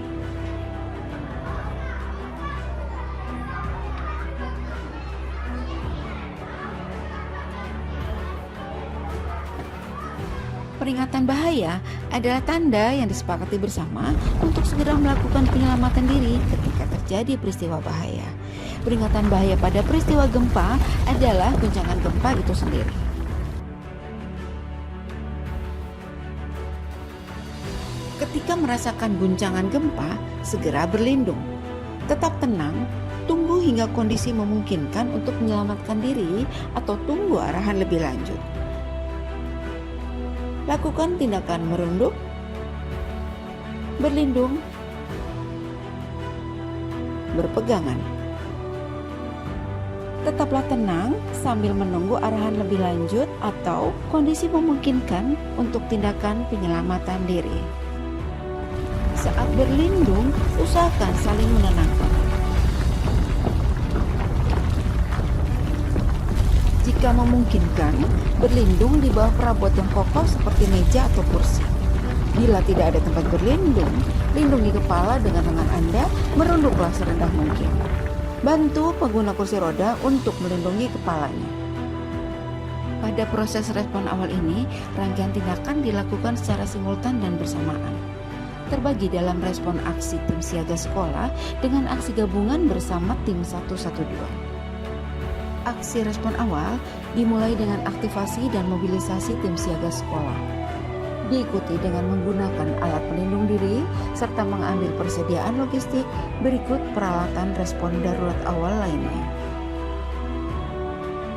Peringatan bahaya adalah tanda yang disepakati bersama untuk segera melakukan penyelamatan diri ketika terjadi peristiwa bahaya. Peringatan bahaya pada peristiwa gempa adalah guncangan gempa itu sendiri. Ketika merasakan guncangan gempa, segera berlindung. Tetap tenang, tunggu hingga kondisi memungkinkan untuk menyelamatkan diri atau tunggu arahan lebih lanjut. Lakukan tindakan merunduk, berlindung, berpegangan. Tetaplah tenang sambil menunggu arahan lebih lanjut atau kondisi memungkinkan untuk tindakan penyelamatan diri. Saat berlindung, usahakan saling menenangkan. Jika memungkinkan, berlindung di bawah perabot yang kokoh seperti meja atau kursi. Bila tidak ada tempat berlindung, lindungi kepala dengan tangan Anda, merunduklah serendah mungkin. Bantu pengguna kursi roda untuk melindungi kepalanya. Pada proses respon awal ini, rangkaian tindakan dilakukan secara simultan dan bersamaan. Terbagi dalam respon aksi tim siaga sekolah dengan aksi gabungan bersama tim 112. Aksi respon awal dimulai dengan aktivasi dan mobilisasi tim siaga sekolah. Diikuti dengan menggunakan alat pelindung diri serta mengambil persediaan logistik berikut peralatan respon darurat awal lainnya.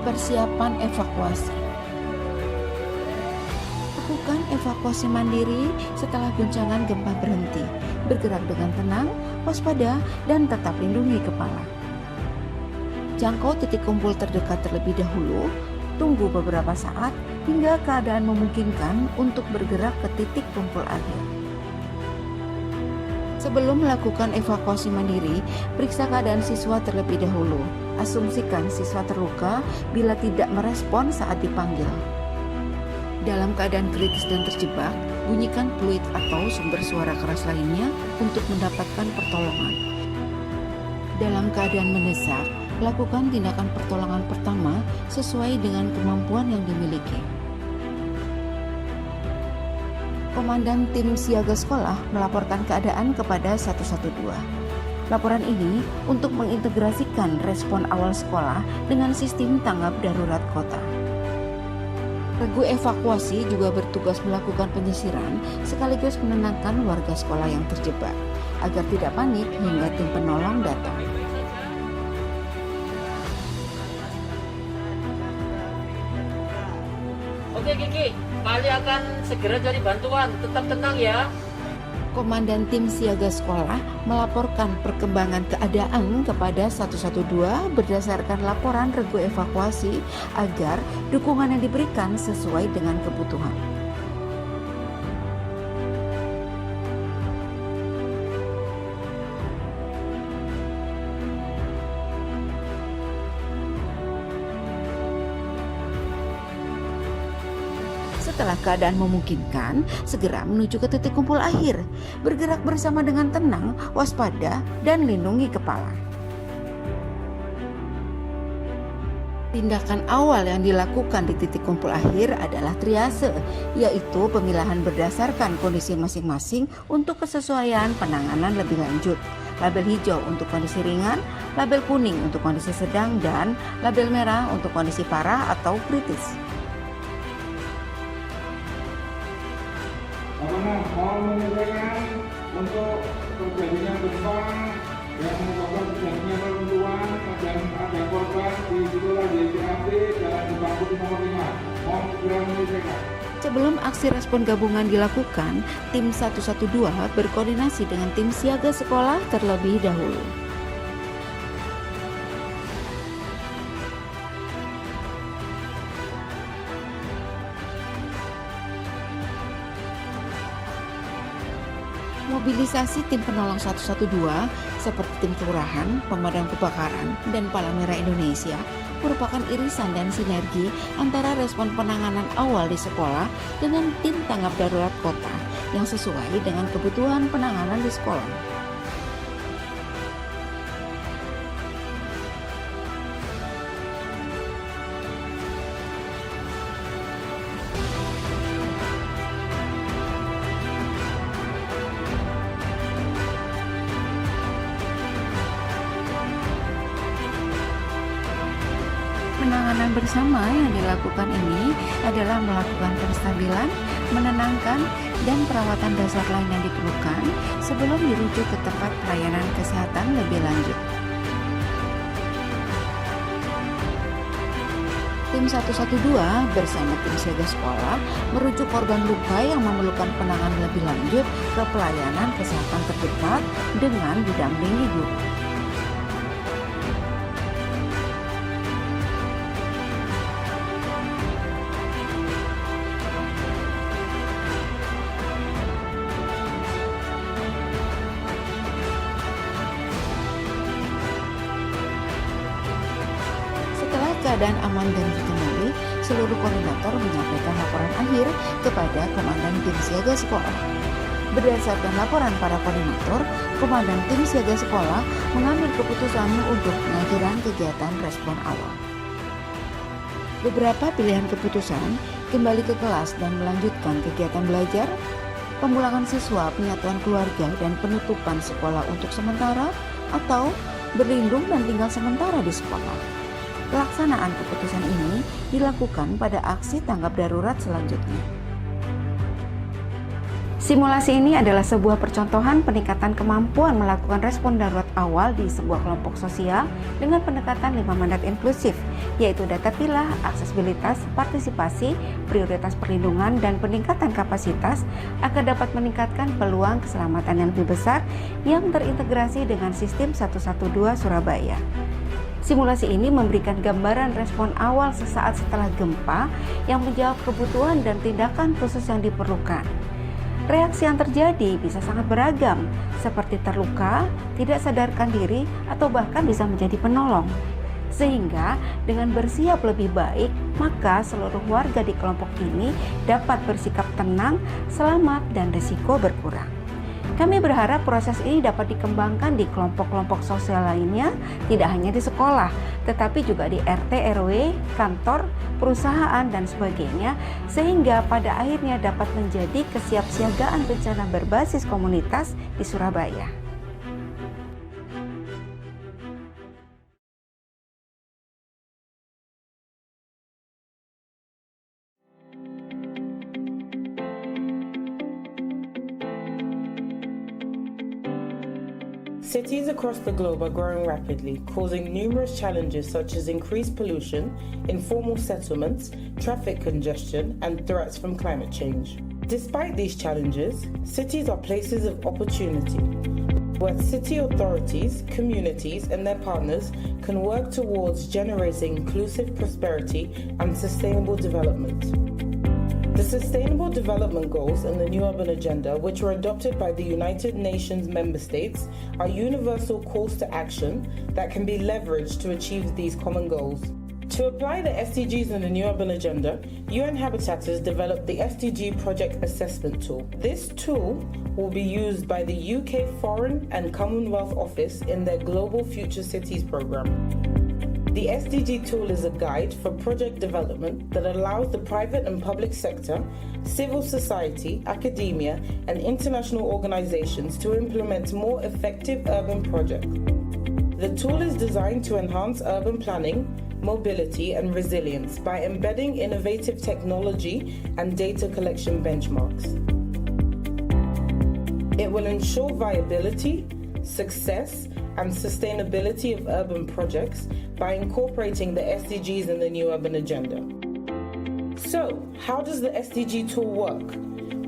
Persiapan evakuasi. Lakukan evakuasi mandiri setelah guncangan gempa berhenti. Bergerak dengan tenang, waspada, dan tetap lindungi kepala. Jangkau titik kumpul terdekat terlebih dahulu. Tunggu beberapa saat hingga keadaan memungkinkan untuk bergerak ke titik kumpul akhir. Sebelum melakukan evakuasi mandiri, periksa keadaan siswa terlebih dahulu. Asumsikan siswa terluka bila tidak merespon saat dipanggil. Dalam keadaan kritis dan terjebak, bunyikan fluid atau sumber suara keras lainnya untuk mendapatkan pertolongan. Dalam keadaan mendesak, lakukan tindakan pertolongan pertama sesuai dengan kemampuan yang dimiliki. Komandan tim siaga sekolah melaporkan keadaan kepada 112. Laporan ini untuk mengintegrasikan respon awal sekolah dengan sistem tanggap darurat kota. Regu evakuasi juga bertugas melakukan penyisiran sekaligus menenangkan warga sekolah yang terjebak agar tidak panik hingga tim penolong datang. Oke Kiki, Kali akan segera cari bantuan, tetap tenang ya. Komandan tim siaga sekolah melaporkan perkembangan keadaan kepada 112 berdasarkan laporan regu evakuasi agar dukungan yang diberikan sesuai dengan kebutuhan. Setelah keadaan memungkinkan, segera menuju ke titik kumpul akhir. Bergerak bersama dengan tenang, waspada, dan lindungi kepala. Tindakan awal yang dilakukan di titik kumpul akhir adalah triase, yaitu pemilahan berdasarkan kondisi masing-masing untuk kesesuaian penanganan lebih lanjut. Label hijau untuk kondisi ringan, label kuning untuk kondisi sedang, dan label merah untuk kondisi parah atau kritis. Mau menyampaikan untuk terjadinya gempa yang menyebabkan terjadinya reruntuhan dan ada korban di sekolah YPAP Jalan Bangkut nomor 5. Mohon segera menyelesaikan. Sebelum aksi respon gabungan dilakukan, tim 112 berkoordinasi dengan tim siaga sekolah terlebih dahulu. Mobilisasi tim penolong 112 seperti tim kelurahan, pemadam kebakaran, dan Palang Merah Indonesia merupakan irisan dan sinergi antara respon penanganan awal di sekolah dengan tim tanggap darurat kota yang sesuai dengan kebutuhan penanganan di sekolah. Penanganan bersama yang dilakukan ini adalah melakukan penstabilan, menenangkan, dan perawatan dasar lain yang diperlukan sebelum dirujuk ke tempat pelayanan kesehatan lebih lanjut. Tim 112 bersama tim siaga sekolah merujuk korban luka yang memerlukan penanganan lebih lanjut ke pelayanan kesehatan terdekat dengan didampingi guru. Keadaan aman dan terkendali, seluruh koordinator menyampaikan laporan akhir kepada Komandan Tim Siaga Sekolah. Berdasarkan laporan para koordinator, Komandan Tim Siaga Sekolah mengambil keputusan untuk pengakhiran kegiatan respon awal. Beberapa pilihan keputusan: kembali ke kelas dan melanjutkan kegiatan belajar, pemulangan siswa, penyatuan keluarga, dan penutupan sekolah untuk sementara, atau berlindung dan tinggal sementara di sekolah. Pelaksanaan keputusan ini dilakukan pada aksi tanggap darurat selanjutnya. Simulasi ini adalah sebuah percontohan peningkatan kemampuan melakukan respon darurat awal di sebuah kelompok sosial dengan pendekatan 5 mandat inklusif, yaitu data pilah, aksesibilitas, partisipasi, prioritas perlindungan, dan peningkatan kapasitas agar dapat meningkatkan peluang keselamatan yang lebih besar yang terintegrasi dengan sistem 112 Surabaya. Simulasi ini memberikan gambaran respon awal sesaat setelah gempa yang menjawab kebutuhan dan tindakan khusus yang diperlukan. Reaksi yang terjadi bisa sangat beragam, seperti terluka, tidak sadarkan diri, atau bahkan bisa menjadi penolong. Sehingga dengan bersiap lebih baik, maka seluruh warga di kelompok ini dapat bersikap tenang, selamat, dan risiko berkurang. Kami berharap proses ini dapat dikembangkan di kelompok-kelompok sosial lainnya, tidak hanya di sekolah, tetapi juga di RT, RW, kantor, perusahaan, dan sebagainya, sehingga pada akhirnya dapat menjadi kesiapsiagaan bencana berbasis komunitas di Surabaya. Cities across the globe are growing rapidly, causing numerous challenges such as increased pollution, informal settlements, traffic congestion, and threats from climate change. Despite these challenges, cities are places of opportunity, where city authorities, communities, and their partners can work towards generating inclusive prosperity and sustainable development. The Sustainable Development Goals and the New Urban Agenda, which were adopted by the United Nations member states, are universal calls to action that can be leveraged to achieve these common goals. To apply the SDGs and the New Urban Agenda, UN Habitat has developed the SDG Project Assessment Tool. This tool will be used by the UK Foreign and Commonwealth Office in their Global Future Cities program. The SDG tool is a guide for project development that allows the private and public sector, civil society, academia, and international organizations to implement more effective urban projects. The tool is designed to enhance urban planning, mobility, and resilience by embedding innovative technology and data collection benchmarks. It will ensure viability, success, and sustainability of urban projects by incorporating the SDGs in the New Urban Agenda. So, how does the SDG tool work?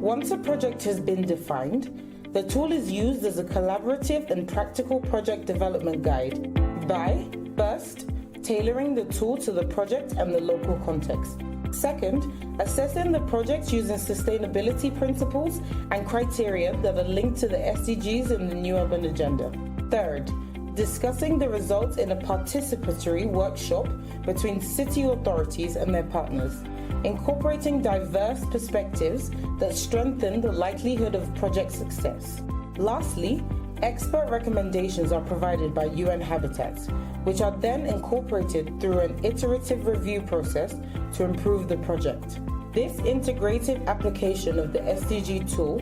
Once a project has been defined, the tool is used as a collaborative and practical project development guide by, first, tailoring the tool to the project and the local context. Second, assessing the project using sustainability principles and criteria that are linked to the SDGs in the New Urban Agenda. Third, discussing the results in a participatory workshop between city authorities and their partners, incorporating diverse perspectives that strengthen the likelihood of project success. Lastly, expert recommendations are provided by UN Habitat, which are then incorporated through an iterative review process to improve the project. This integrated application of the SDG tool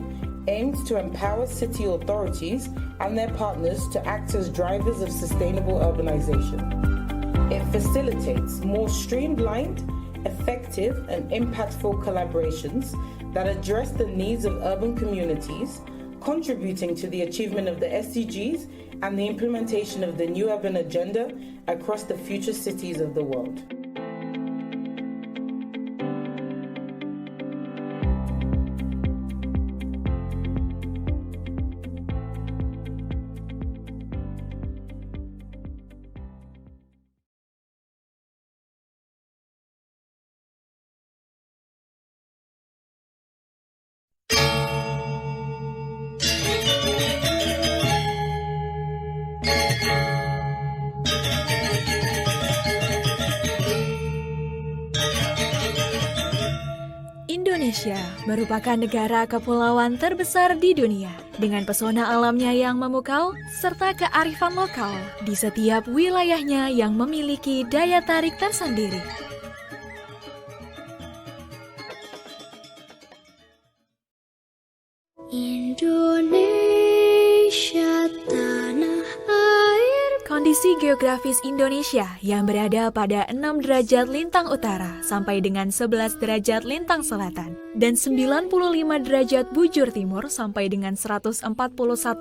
aims to empower city authorities and their partners to act as drivers of sustainable urbanization. It facilitates more streamlined, effective, and impactful collaborations that address the needs of urban communities, contributing to the achievement of the SDGs and the implementation of the New Urban Agenda across the future cities of the world. Indonesia merupakan negara kepulauan terbesar di dunia dengan pesona alamnya yang memukau serta kearifan lokal di setiap wilayahnya yang memiliki daya tarik tersendiri. Indonesia tanah air. Kondisi geografis Indonesia yang berada pada 6 derajat lintang utara sampai dengan 11 derajat lintang selatan dan 95 derajat bujur timur sampai dengan 141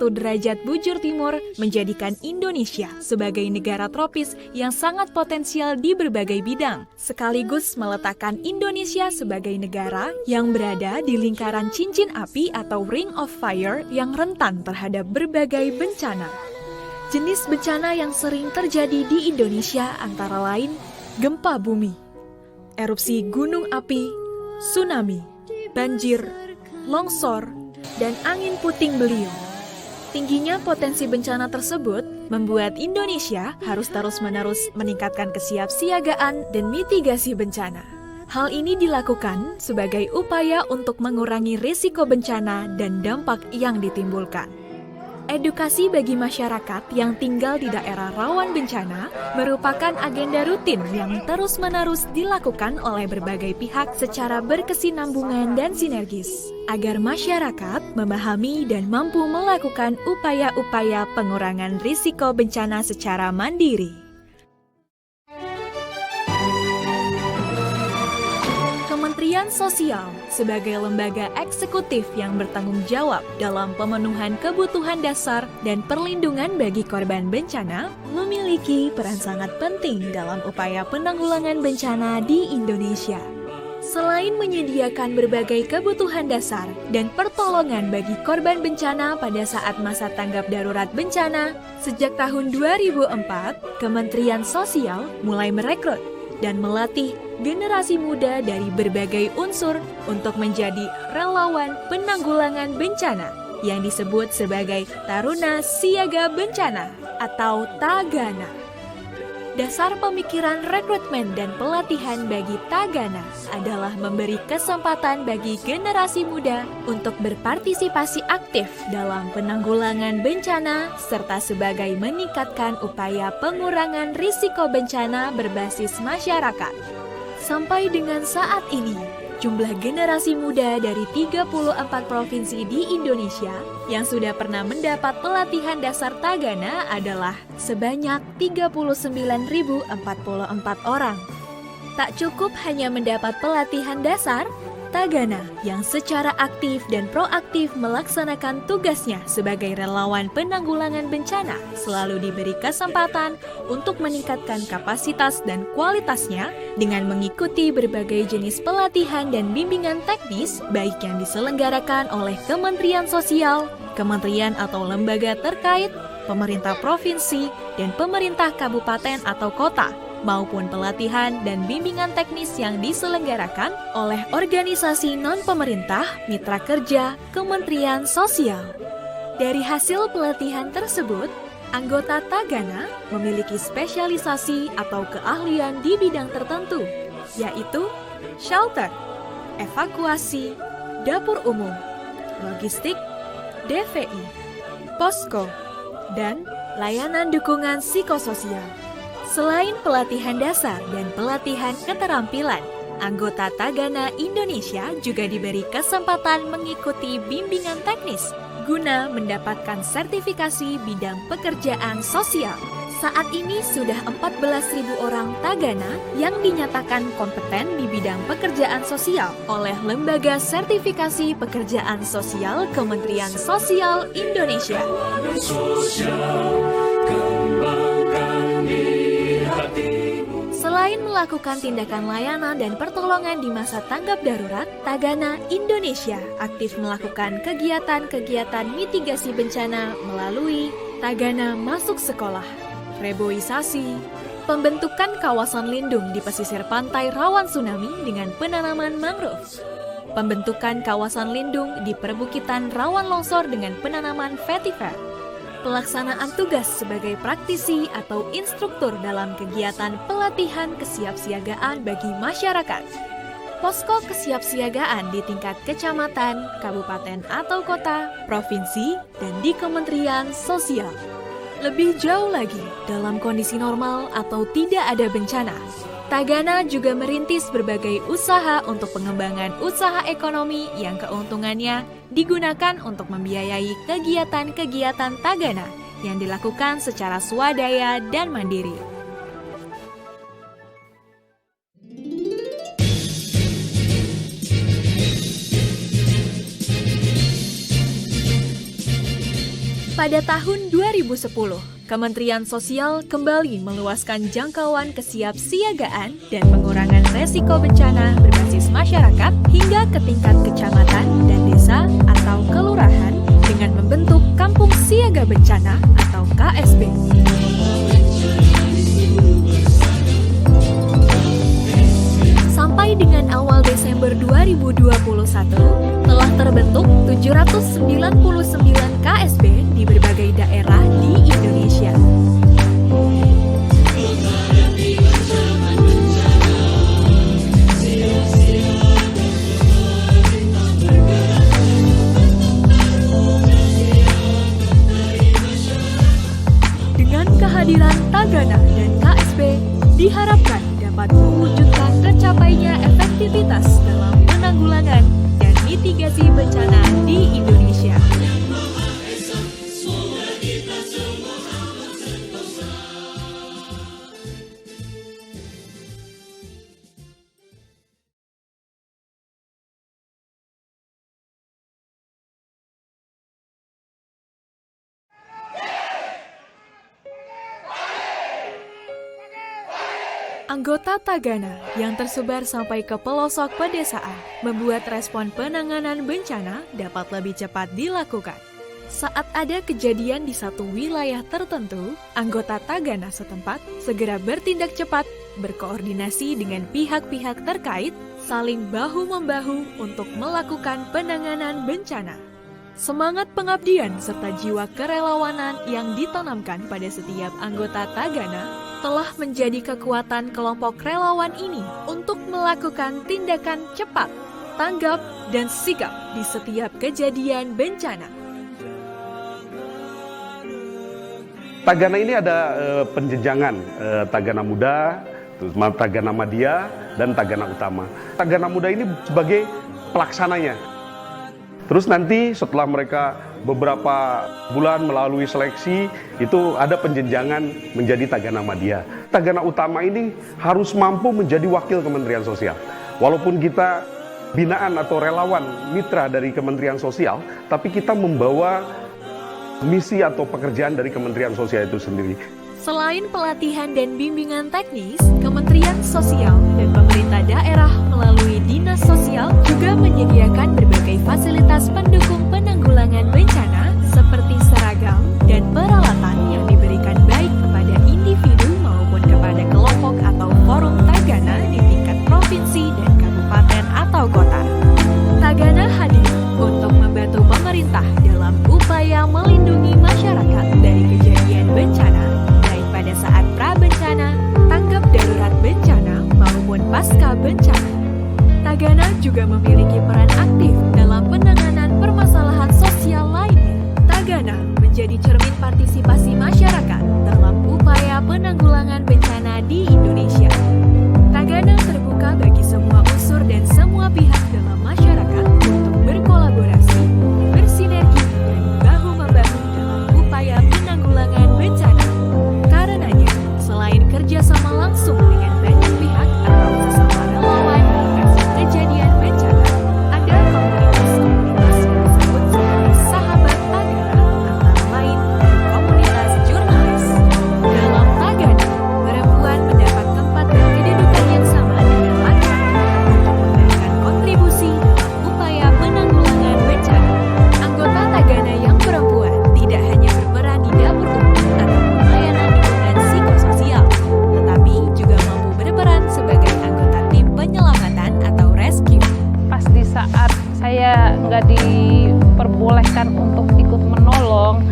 derajat bujur timur menjadikan Indonesia sebagai negara tropis yang sangat potensial di berbagai bidang, sekaligus meletakkan Indonesia sebagai negara yang berada di lingkaran cincin api atau Ring of Fire yang rentan terhadap berbagai bencana. Jenis bencana yang sering terjadi di Indonesia antara lain gempa bumi, erupsi gunung api, tsunami, banjir, longsor, dan angin puting beliung. Tingginya potensi bencana tersebut membuat Indonesia harus terus-menerus meningkatkan kesiapsiagaan dan mitigasi bencana. Hal ini dilakukan sebagai upaya untuk mengurangi risiko bencana dan dampak yang ditimbulkan. Edukasi bagi masyarakat yang tinggal di daerah rawan bencana merupakan agenda rutin yang terus-menerus dilakukan oleh berbagai pihak secara berkesinambungan dan sinergis, agar masyarakat memahami dan mampu melakukan upaya-upaya pengurangan risiko bencana secara mandiri. Kementerian Sosial sebagai lembaga eksekutif yang bertanggung jawab dalam pemenuhan kebutuhan dasar dan perlindungan bagi korban bencana memiliki peran sangat penting dalam upaya penanggulangan bencana di Indonesia. Selain menyediakan berbagai kebutuhan dasar dan pertolongan bagi korban bencana pada saat masa tanggap darurat bencana, sejak tahun 2004, Kementerian Sosial mulai merekrut dan melatih generasi muda dari berbagai unsur untuk menjadi relawan penanggulangan bencana yang disebut sebagai Taruna Siaga Bencana atau Tagana. Dasar pemikiran rekrutmen dan pelatihan bagi Tagana adalah memberi kesempatan bagi generasi muda untuk berpartisipasi aktif dalam penanggulangan bencana serta sebagai meningkatkan upaya pengurangan risiko bencana berbasis masyarakat. Sampai dengan saat ini, jumlah generasi muda dari 34 provinsi di Indonesia yang sudah pernah mendapat pelatihan dasar Tagana adalah sebanyak 39.044 orang. Tak cukup hanya mendapat pelatihan dasar, Tagana yang secara aktif dan proaktif melaksanakan tugasnya sebagai relawan penanggulangan bencana selalu diberi kesempatan untuk meningkatkan kapasitas dan kualitasnya dengan mengikuti berbagai jenis pelatihan dan bimbingan teknis baik yang diselenggarakan oleh Kementerian Sosial, kementerian atau lembaga terkait, pemerintah provinsi, dan pemerintah kabupaten atau kota, maupun pelatihan dan bimbingan teknis yang diselenggarakan oleh organisasi non-pemerintah mitra kerja Kementerian Sosial. Dari hasil pelatihan tersebut, anggota Tagana memiliki spesialisasi atau keahlian di bidang tertentu, yaitu shelter, evakuasi, dapur umum, logistik, DVI, posko, dan layanan dukungan psikososial. Selain pelatihan dasar dan pelatihan keterampilan, anggota Tagana Indonesia juga diberi kesempatan mengikuti bimbingan teknis guna mendapatkan sertifikasi bidang pekerjaan sosial. Saat ini sudah 14.000 orang Tagana yang dinyatakan kompeten di bidang pekerjaan sosial oleh Lembaga Sertifikasi Pekerjaan Sosial Kementerian Sosial Indonesia. Selain melakukan tindakan layanan dan pertolongan di masa tanggap darurat, Tagana Indonesia aktif melakukan kegiatan-kegiatan mitigasi bencana melalui Tagana Masuk Sekolah, reboisasi, pembentukan kawasan lindung di pesisir pantai rawan tsunami dengan penanaman mangrove, pembentukan kawasan lindung di perbukitan rawan longsor dengan penanaman vetiver, pelaksanaan tugas sebagai praktisi atau instruktur dalam kegiatan pelatihan kesiapsiagaan bagi masyarakat, posko kesiapsiagaan di tingkat kecamatan, kabupaten atau kota, provinsi, dan di Kementerian Sosial. Lebih jauh lagi, dalam kondisi normal atau tidak ada bencana, Tagana juga merintis berbagai usaha untuk pengembangan usaha ekonomi yang keuntungannya digunakan untuk membiayai kegiatan-kegiatan Tagana yang dilakukan secara swadaya dan mandiri. Pada tahun 2010, Kementerian Sosial kembali meluaskan jangkauan kesiapsiagaan dan pengurangan resiko bencana berbasis masyarakat hingga ke tingkat kecamatan dan desa atau kelurahan dengan membentuk Kampung Siaga Bencana atau KSB. Sampai dengan awal Desember 2021, telah terbentuk 799 KSB di berbagai daerah di Indonesia. Dengan kehadiran Tagana dan KSB, diharapkan dapat mewujudkan tercapainya efektivitas dalam penanggulangan dan mitigasi bencana di Indonesia. Anggota Tagana yang tersebar sampai ke pelosok pedesaan membuat respon penanganan bencana dapat lebih cepat dilakukan. Saat ada kejadian di satu wilayah tertentu, anggota Tagana setempat segera bertindak cepat, berkoordinasi dengan pihak-pihak terkait, saling bahu-membahu untuk melakukan penanganan bencana. Semangat pengabdian serta jiwa kerelawanan yang ditanamkan pada setiap anggota Tagana telah menjadi kekuatan kelompok relawan ini untuk melakukan tindakan cepat, tanggap, dan sigap di setiap kejadian bencana. Tagana ini ada penjenjangan, Tagana Muda, Tagana Madya, dan Tagana Utama. Tagana Muda ini sebagai pelaksananya. Terus nanti setelah mereka beberapa bulan melalui seleksi, itu ada penjenjangan menjadi Tagana Madya. Tagana Utama ini harus mampu menjadi wakil Kementerian Sosial. Walaupun kita binaan atau relawan mitra dari Kementerian Sosial, tapi kita membawa misi atau pekerjaan dari Kementerian Sosial itu sendiri. Selain pelatihan dan bimbingan teknis, Kementerian Sosial dan pemerintah daerah melalui Dinas Sosial juga menyediakan berbagai fasilitas pendukung penanggulangan bencana seperti seragam dan peralatan yang diberikan baik kepada individu maupun kepada kelompok atau forum Tagana di tingkat provinsi dan kabupaten atau kota. Tagana hadir untuk membantu pemerintah dalam upaya melindungi masyarakat dari kejadian bencana, baik pada saat pra-bencana, tanggap darurat bencana, maupun pasca bencana. Tagana juga memiliki peran aktif dalam penanganan permasalahan sosial lainnya. Tagana menjadi cermin partisipasi masyarakat dalam upaya penanggulangan bencana di Indonesia. Tagana terbuka bagi semua unsur dan semua pihak dalam masyarakat untuk berkolaborasi, bersinergi, dan bahu-membahu dalam upaya penanggulangan bencana. Karenanya, selain kerjasama langsung dengan banyak pihak atau sesama relawan di lokasi kejadian bencana, ada komunitas-komunitas yang disebut sebagai sahabat Tagana, antara lain komunitas jurnalis. Dalam Tagana, perempuan mendapat tempat dan kedudukan yang sama dengan laki-laki untuk memberikan kontribusi dalam upaya penanggulangan bencana. Anggota Tagana yang perempuan tidak hanya berperan di dapur umum atau pelayanan lingkungan psikososial, tetapi juga mampu berperan sebagai anggota tim penyelamatan atau rescue. Pas di saat saya nggak diperbolehkan untuk ikut menolong,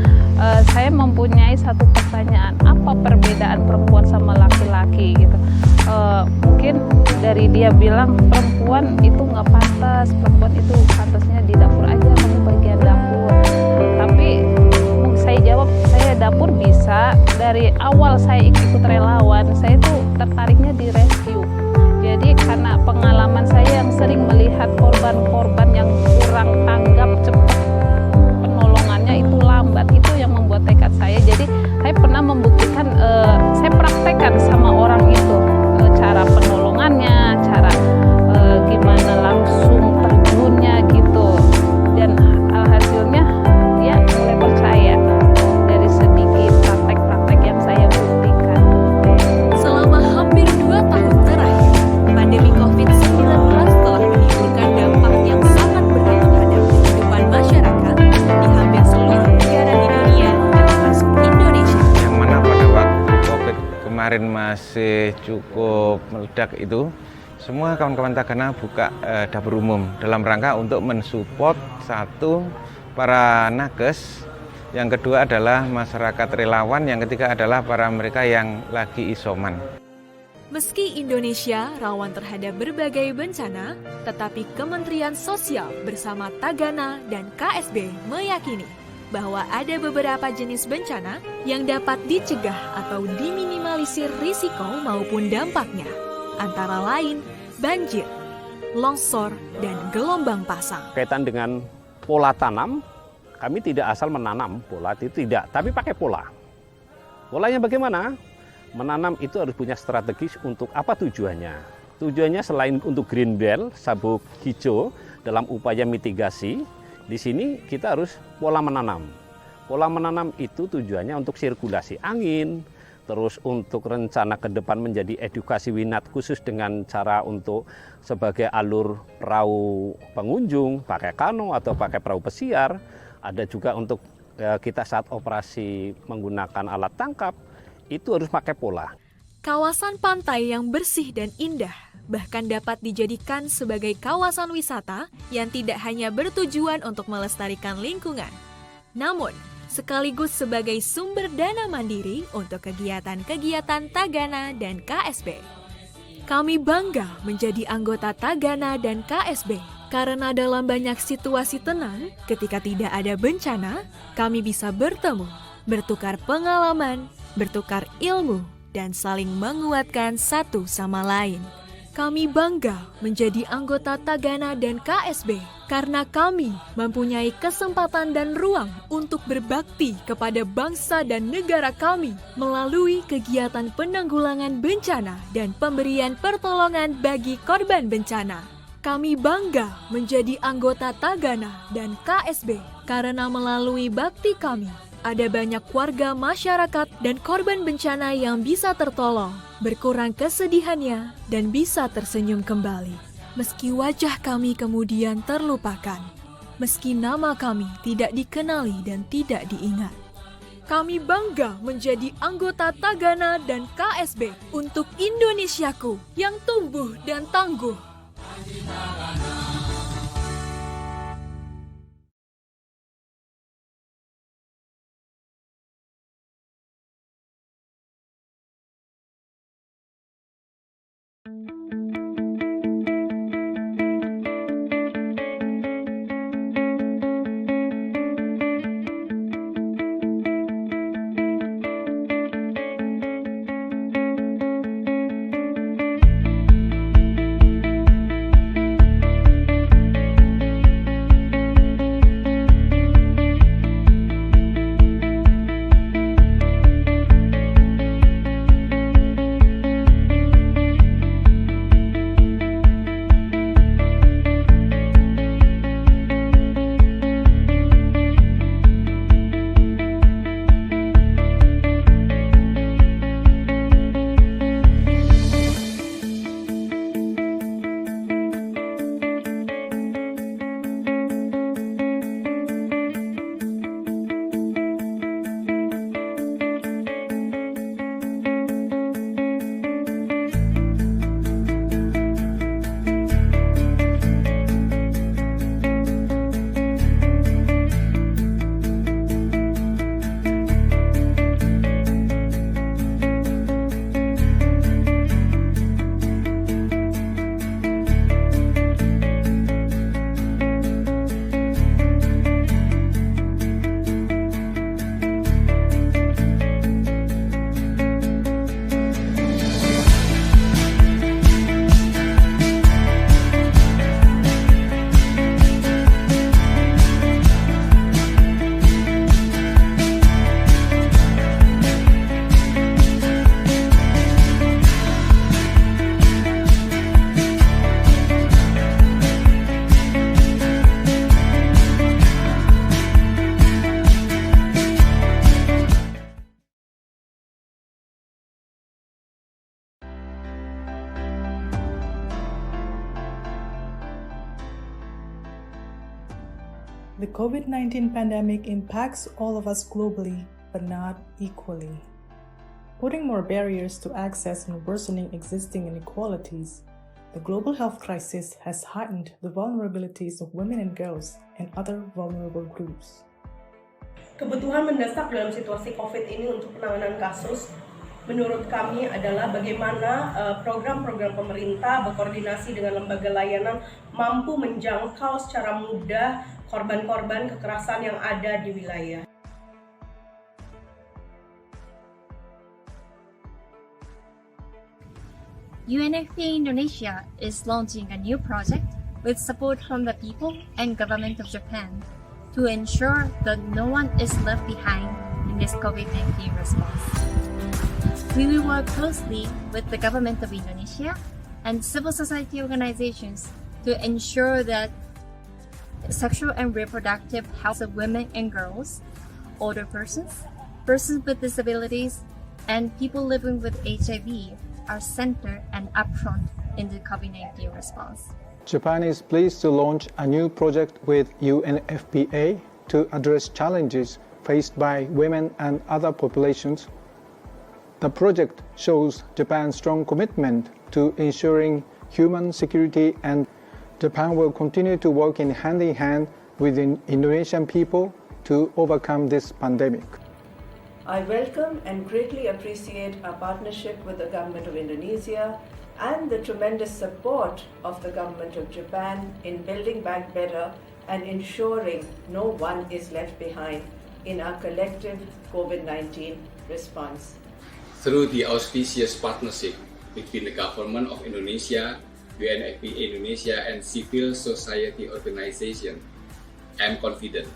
saya mempunyai satu pertanyaan, apa perbedaan perempuan sama laki-laki gitu. Mungkin dari dia bilang perempuan itu nggak pantas, perempuan itu pantasnya di dapur aja, kamu bagian dapur. Tapi saya jawab, saya dapur bisa. Dari awal saya ikut relawan, saya itu tertariknya di rescue. Jadi karena pengalaman saya yang sering melihat korban-korban yang kurang tanggap cepat, penolongannya itu lambat, itu yang membuat tekad saya. Jadi saya pernah membuktikan, saya praktekkan sama orang itu cara penolongannya, cara gimana langsung terjunnya gitu, dan hasilnya dia mulai percaya. kemarin masih cukup meledak itu, semua kawan-kawan Tagana buka dapur umum dalam rangka untuk mensupport satu para nakes, yang kedua adalah masyarakat relawan, yang ketiga adalah para mereka yang lagi isoman. Meski Indonesia rawan terhadap berbagai bencana, tetapi Kementerian Sosial bersama Tagana dan KSB meyakini bahwa ada beberapa jenis bencana yang dapat dicegah atau diminimalisir risiko maupun dampaknya, antara lain banjir, longsor, dan gelombang pasang. Kaitan dengan pola tanam, kami tidak asal menanam pola itu tidak, tapi pakai pola. Polanya bagaimana? Menanam itu harus punya strategis untuk apa tujuannya. Tujuannya selain untuk green belt, sabuk hijau dalam upaya mitigasi, di sini kita harus pola menanam. Pola menanam itu tujuannya untuk sirkulasi angin, terus untuk rencana ke depan menjadi edukasi minat khusus dengan cara untuk sebagai alur perahu pengunjung, pakai kano atau pakai perahu pesiar. Ada juga untuk kita saat operasi menggunakan alat tangkap, itu harus pakai pola. Kawasan pantai yang bersih dan indah bahkan dapat dijadikan sebagai kawasan wisata yang tidak hanya bertujuan untuk melestarikan lingkungan, namun sekaligus sebagai sumber dana mandiri untuk kegiatan-kegiatan Tagana dan KSB. Kami bangga menjadi anggota Tagana dan KSB karena dalam banyak situasi tenang ketika tidak ada bencana, kami bisa bertemu, bertukar pengalaman, bertukar ilmu, dan saling menguatkan satu sama lain. Kami bangga menjadi anggota Tagana dan KSB karena kami mempunyai kesempatan dan ruang untuk berbakti kepada bangsa dan negara kami melalui kegiatan penanggulangan bencana dan pemberian pertolongan bagi korban bencana. Kami bangga menjadi anggota Tagana dan KSB karena melalui bakti kami, ada banyak warga masyarakat dan korban bencana yang bisa tertolong, berkurang kesedihannya, dan bisa tersenyum kembali. Meski wajah kami kemudian terlupakan, meski nama kami tidak dikenali dan tidak diingat. Kami bangga menjadi anggota Tagana dan KSB untuk Indonesiaku yang tumbuh dan tangguh. The COVID-19 pandemic impacts all of us globally, but not equally. putting more barriers to access and worsening existing inequalities. The global health crisis has heightened the vulnerabilities of women and girls and other vulnerable groups. Kebutuhan mendesak dalam situasi COVID ini untuk penanganan kasus menurut kami adalah bagaimana program-program pemerintah berkoordinasi dengan lembaga layanan mampu menjangkau secara mudah korban-korban kekerasan yang ada di wilayah. UNFPA Indonesia is launching a new project with support from the people and government of Japan to ensure that no one is left behind in this COVID-19 response. We will work closely with the government of Indonesia and civil society organizations to ensure that sexual and reproductive health of women and girls, older persons, persons with disabilities, and people living with HIV are centered and upfront in the COVID-19 response. Japan is pleased to launch a new project with UNFPA to address challenges faced by women and other populations. The project shows Japan's strong commitment to ensuring human security, and Japan will continue to work in hand with the Indonesian people to overcome this pandemic. I welcome and greatly appreciate our partnership with the Government of Indonesia and the tremendous support of the Government of Japan in building back better and ensuring no one is left behind in our collective COVID-19 response. Through the auspicious partnership between the Government of Indonesia, UNFPA Indonesia, and civil society organizations, I am confident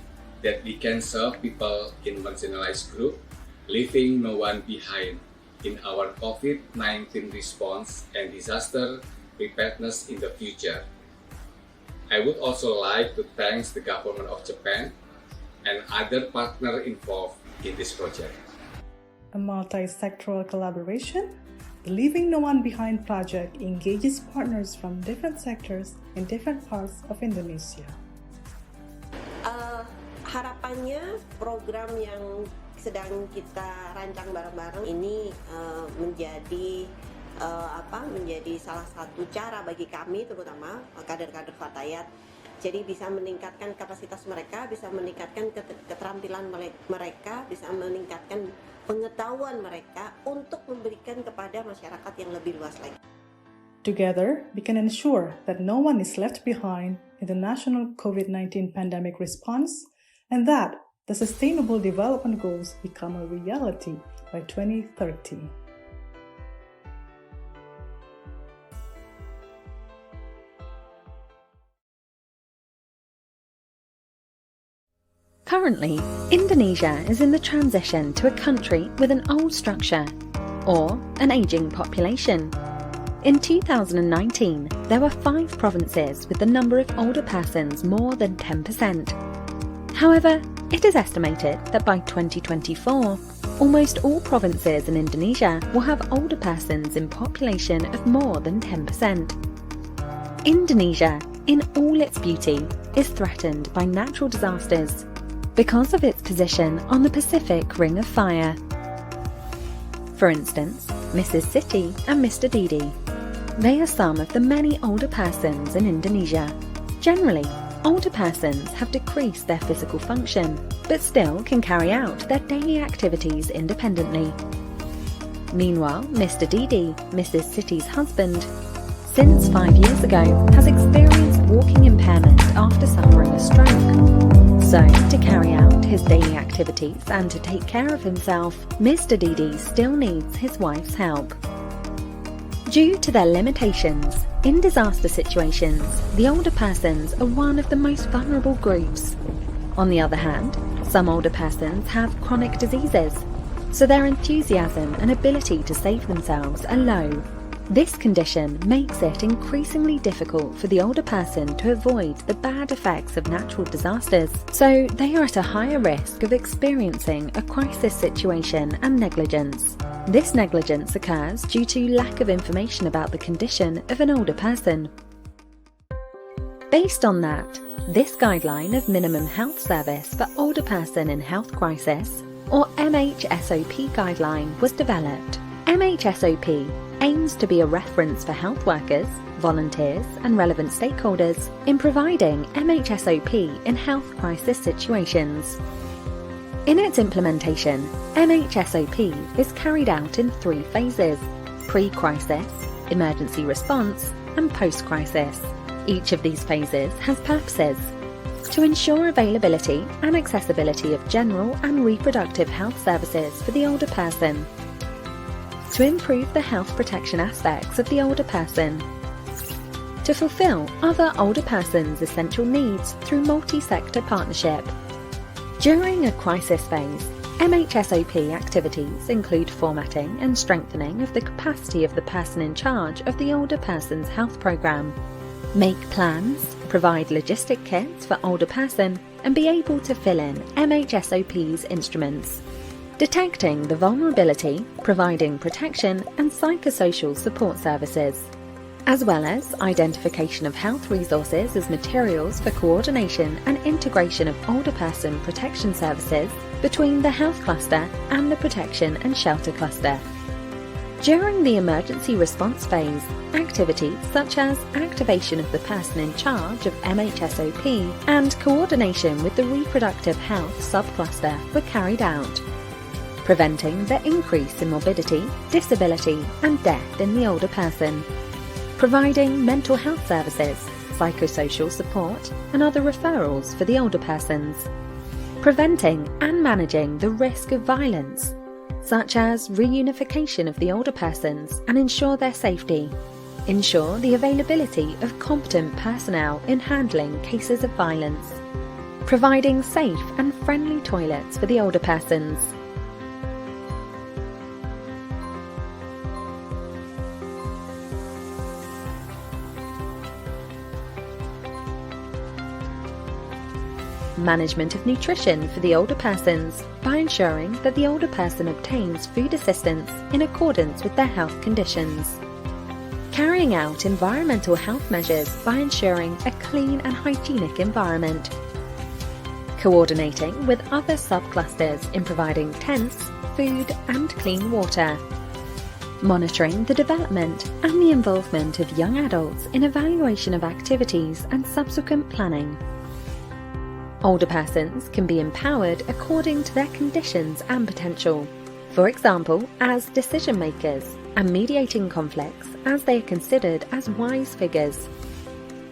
that we can serve people in marginalized groups, leaving no one behind in our COVID-19 response and disaster preparedness in the future. I would also like to thank the Government of Japan and other partners involved in this project. A multi-sectoral collaboration, the Leaving No One Behind project engages partners from different sectors in different parts of Indonesia. Harapannya program yang sedang kita rancang bareng-bareng ini menjadi salah satu cara bagi kami, terutama kader-kader Fatayat, jadi bisa meningkatkan kapasitas mereka, bisa meningkatkan keterampilan mereka, bisa meningkatkan pengetahuan mereka untuk memberikan kepada masyarakat yang lebih luas lagi. Together, we can ensure that no one is left behind in the national COVID-19 pandemic response, and that the Sustainable Development Goals become a reality by 2030. Currently, Indonesia is in the transition to a country with an old structure, or an aging population. In 2019, there were 5 provinces with the number of older persons more than 10%. However, it is estimated that by 2024, almost all provinces in Indonesia will have older persons in population of more than 10%. Indonesia, in all its beauty, is threatened by natural disasters because of its position on the Pacific Ring of Fire. For instance, Mrs. Siti and Mr. Didi. They are some of the many older persons in Indonesia. Generally, older persons have decreased their physical function, but still can carry out their daily activities independently. Meanwhile, Mr. Didi, Mrs. Siti's husband, since 5 years ago, has experienced walking impairment after suffering a stroke. So, to carry out his daily activities and to take care of himself, Mr. Didi still needs his wife's help. Due to their limitations, in disaster situations, the older persons are one of the most vulnerable groups. On the other hand, some older persons have chronic diseases, so their enthusiasm and ability to save themselves are low. This condition makes it increasingly difficult for the older person to avoid the bad effects of natural disasters, so they are at a higher risk of experiencing a crisis situation and negligence. This negligence occurs due to lack of information about the condition of an older person. Based on that, this guideline of minimum health service for older person in health crisis or MHSOP guideline was developed. MHSOP aims to be a reference for health workers, volunteers and relevant stakeholders in providing MHSOP in health crisis situations. In its implementation, MHSOP is carried out in 3 phases: pre-crisis, emergency response and post-crisis. Each of these phases has purposes: to ensure availability and accessibility of general and reproductive health services for the older person, to improve the health protection aspects of the older person, to fulfill other older persons' essential needs through multi-sector partnership. During a crisis phase, MHSOP activities include formatting and strengthening of the capacity of the person in charge of the older person's health programme, make plans, provide logistic kits for older person and be able to fill in MHSOP's instruments, detecting the vulnerability, providing protection and psychosocial support services, as well as identification of health resources as materials for coordination and integration of older person protection services between the health cluster and the protection and shelter cluster. During the emergency response phase, activities such as activation of the person in charge of MHSOP and coordination with the reproductive health subcluster were carried out, preventing the increase in morbidity, disability and death in the older person, providing mental health services, psychosocial support and other referrals for the older persons, preventing and managing the risk of violence, such as reunification of the older persons and ensure their safety, ensure the availability of competent personnel in handling cases of violence, providing safe and friendly toilets for the older persons, management of nutrition for the older persons by ensuring that the older person obtains food assistance in accordance with their health conditions. Carrying out environmental health measures by ensuring a clean and hygienic environment. Coordinating with other subclusters in providing tents, food and clean water. Monitoring the development and the involvement of young adults in evaluation of activities and subsequent planning. Older persons can be empowered according to their conditions and potential, for example, as decision makers and mediating conflicts as they are considered as wise figures.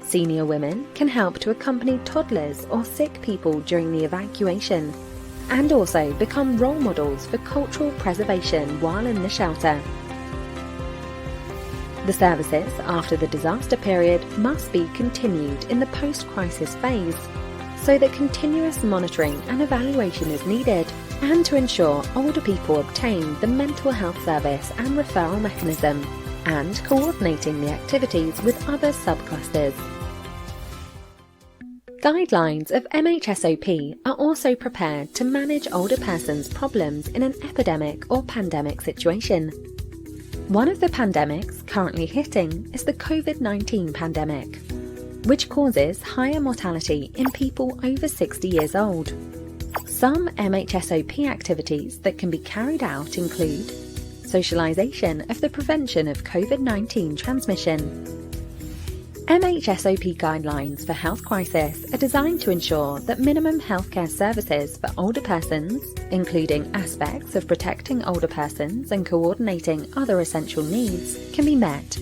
Senior women can help to accompany toddlers or sick people during the evacuation and also become role models for cultural preservation while in the shelter. The services after the disaster period must be continued in the post-crisis phase, so that continuous monitoring and evaluation is needed, and to ensure older people obtain the mental health service and referral mechanism, and coordinating the activities with other subclusters. Guidelines of MHSOP are also prepared to manage older persons' problems in an epidemic or pandemic situation. One of the pandemics currently hitting is the COVID-19 pandemic, which causes higher mortality in people over 60 years old. Some MHSOP activities that can be carried out include socialisation of the prevention of COVID-19 transmission. MHSOP guidelines for health crisis are designed to ensure that minimum healthcare services for older persons, including aspects of protecting older persons and coordinating other essential needs, can be met.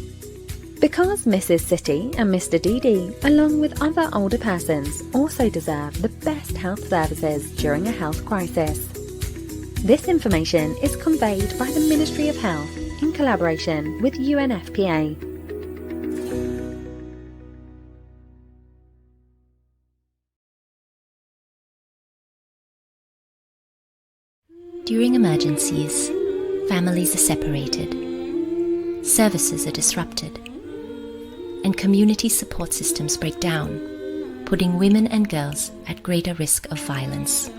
Because Mrs. City and Mr. Didi, along with other older persons, also deserve the best health services during a health crisis. This information is conveyed by the Ministry of Health in collaboration with UNFPA. During emergencies, families are separated, services are disrupted, and community support systems break down, putting women and girls at greater risk of violence.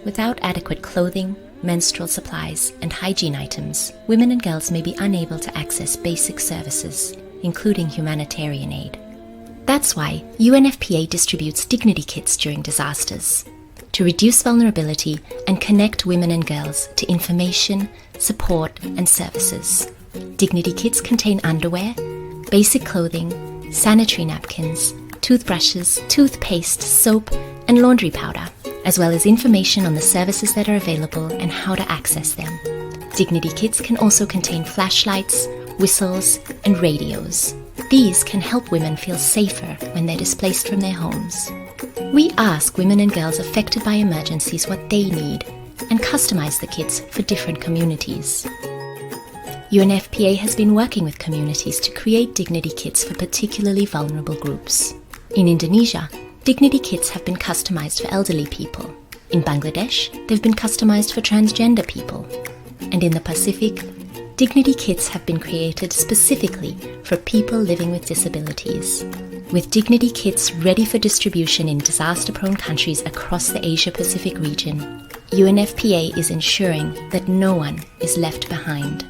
Without adequate clothing, menstrual supplies, and hygiene items, women and girls may be unable to access basic services, including humanitarian aid. That's why UNFPA distributes dignity kits during disasters. to reduce vulnerability and connect women and girls to information, support, and services. Dignity kits contain underwear, basic clothing, sanitary napkins, toothbrushes, toothpaste, soap, and laundry powder, as well as information on the services that are available and how to access them. Dignity kits can also contain flashlights, whistles, and radios. These can help women feel safer when they're displaced from their homes. We ask women and girls affected by emergencies what they need and customize the kits for different communities. UNFPA has been working with communities to create dignity kits for particularly vulnerable groups. In Indonesia, dignity kits have been customized for elderly people. In Bangladesh, they've been customized for transgender people. And in the Pacific, dignity kits have been created specifically for people living with disabilities. With dignity kits ready for distribution in disaster-prone countries across the Asia-Pacific region, UNFPA is ensuring that no one is left behind.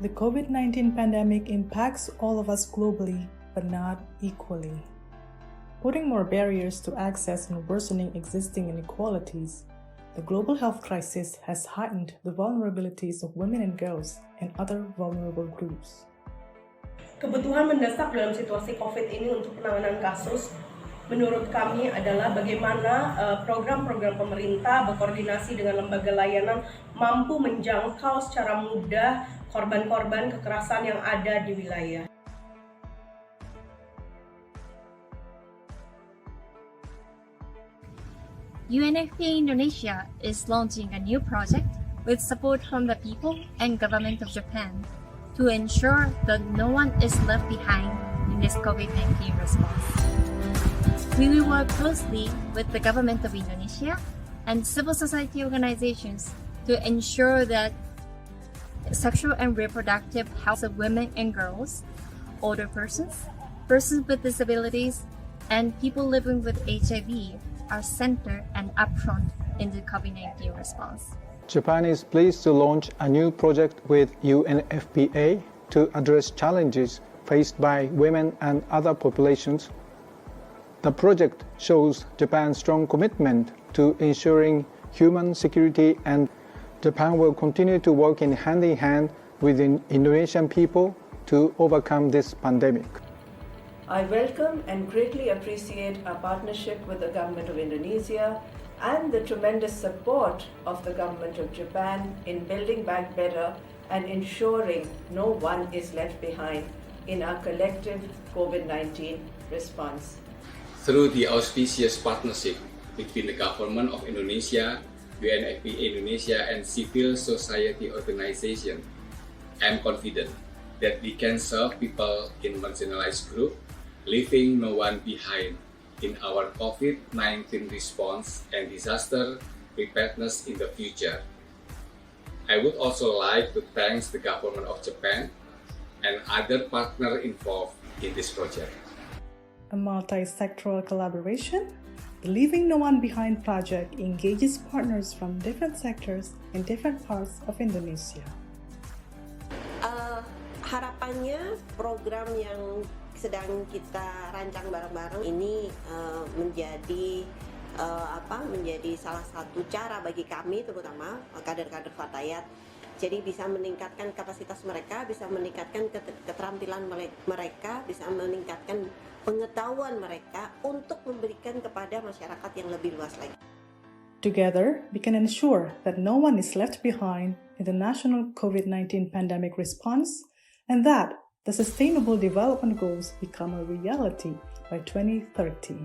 The COVID-19 pandemic impacts all of us globally, but not equally. Putting more barriers to access and worsening existing inequalities, the global health crisis has heightened the vulnerabilities of women and girls and other vulnerable groups. Kebutuhan mendesak dalam situasi COVID ini untuk penanganan kasus menurut kami adalah bagaimana program-program pemerintah berkoordinasi dengan lembaga layanan mampu menjangkau secara mudah korban-korban kekerasan yang ada di wilayah. UNFPA Indonesia is launching a new project with support from the people and government of Japan to ensure that no one is left behind in this COVID-19 response. We will work closely with the government of Indonesia and civil society organizations to ensure that sexual and reproductive health of women and girls, older persons, persons with disabilities, and people living with HIV are centered and upfront in the COVID-19 response. Japan is pleased to launch a new project with UNFPA to address challenges faced by women and other populations. The project shows Japan's strong commitment to ensuring human security, and Japan will continue to work in hand with the Indonesian people to overcome this pandemic. I welcome and greatly appreciate our partnership with the Government of Indonesia and the tremendous support of the Government of Japan in building back better and ensuring no one is left behind in our collective COVID-19 response. Through the auspicious partnership between the Government of Indonesia, UNFPA Indonesia, and civil society organization, I am confident that we can serve people in marginalized groups, leaving no one behind in our COVID-19 response and disaster preparedness in the future. I would also like to thank the Government of Japan and other partners involved in this project. A multi-sectoral collaboration, the Leaving No One Behind project engages partners from different sectors in different parts of Indonesia. Harapannya program yang sedang kita rancang bareng-bareng ini menjadi salah satu cara bagi kami, terutama kader-kader Fatayat, jadi bisa meningkatkan kapasitas mereka, bisa meningkatkan keterampilan mereka, bisa meningkatkan pengetahuan mereka untuk memberikan kepada masyarakat yang lebih luas lagi. Together, we can ensure that no one is left behind in the national COVID-19 pandemic response and that the Sustainable Development Goals become a reality by 2030.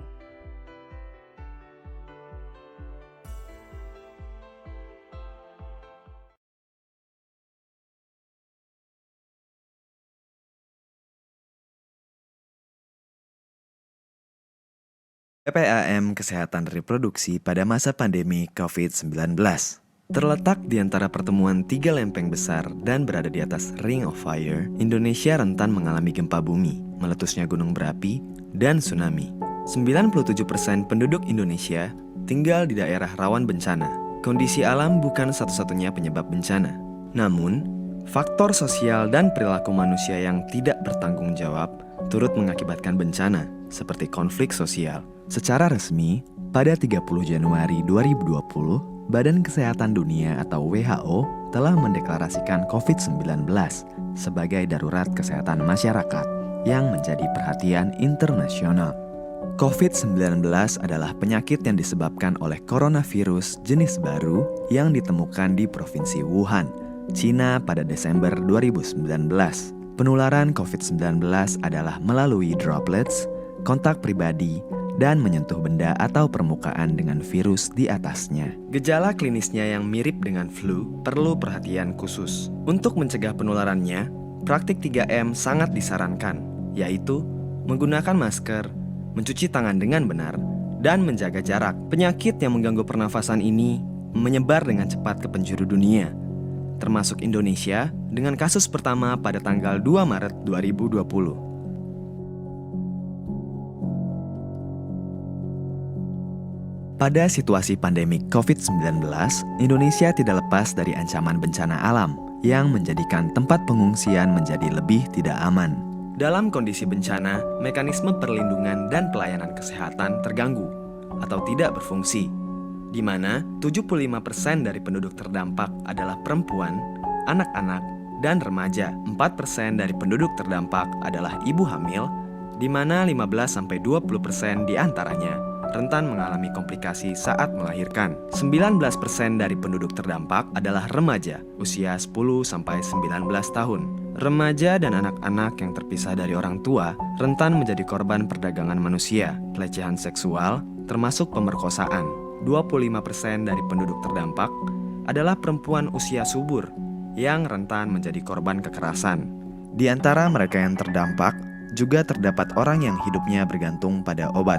PPAM Kesehatan Reproduksi pada masa pandemi COVID-19 terletak di antara pertemuan 3 lempeng besar dan berada di atas Ring of Fire. Indonesia rentan mengalami gempa bumi, meletusnya gunung berapi, dan tsunami. 97% penduduk Indonesia tinggal di daerah rawan bencana. Kondisi alam bukan satu-satunya penyebab bencana. Namun, faktor sosial dan perilaku manusia yang tidak bertanggung jawab turut mengakibatkan bencana, seperti konflik sosial. Secara resmi, pada 30 Januari 2020, Badan Kesehatan Dunia atau WHO telah mendeklarasikan COVID-19 sebagai darurat kesehatan masyarakat yang menjadi perhatian internasional. COVID-19 adalah penyakit yang disebabkan oleh coronavirus jenis baru yang ditemukan di Provinsi Wuhan, Cina pada Desember 2019. Penularan COVID-19 adalah melalui droplets, kontak pribadi, dan menyentuh benda atau permukaan dengan virus di atasnya. Gejala klinisnya yang mirip dengan flu perlu perhatian khusus. Untuk mencegah penularannya, praktik 3M sangat disarankan, yaitu menggunakan masker, mencuci tangan dengan benar, dan menjaga jarak. Penyakit yang mengganggu pernafasan ini menyebar dengan cepat ke penjuru dunia, termasuk Indonesia dengan kasus pertama pada tanggal 2 Maret 2020. Pada situasi pandemi COVID-19, Indonesia tidak lepas dari ancaman bencana alam yang menjadikan tempat pengungsian menjadi lebih tidak aman. Dalam kondisi bencana, mekanisme perlindungan dan pelayanan kesehatan terganggu atau tidak berfungsi, di mana 75% dari penduduk terdampak adalah perempuan, anak-anak, dan remaja. 4% dari penduduk terdampak adalah ibu hamil, di mana 15-20% diantaranya rentan mengalami komplikasi saat melahirkan. 19% dari penduduk terdampak adalah remaja usia 10-19 tahun. Remaja dan anak-anak yang terpisah dari orang tua rentan menjadi korban perdagangan manusia, pelecehan seksual, termasuk pemerkosaan. 25% dari penduduk terdampak adalah perempuan usia subur yang rentan menjadi korban kekerasan. Di antara mereka yang terdampak, juga terdapat orang yang hidupnya bergantung pada obat,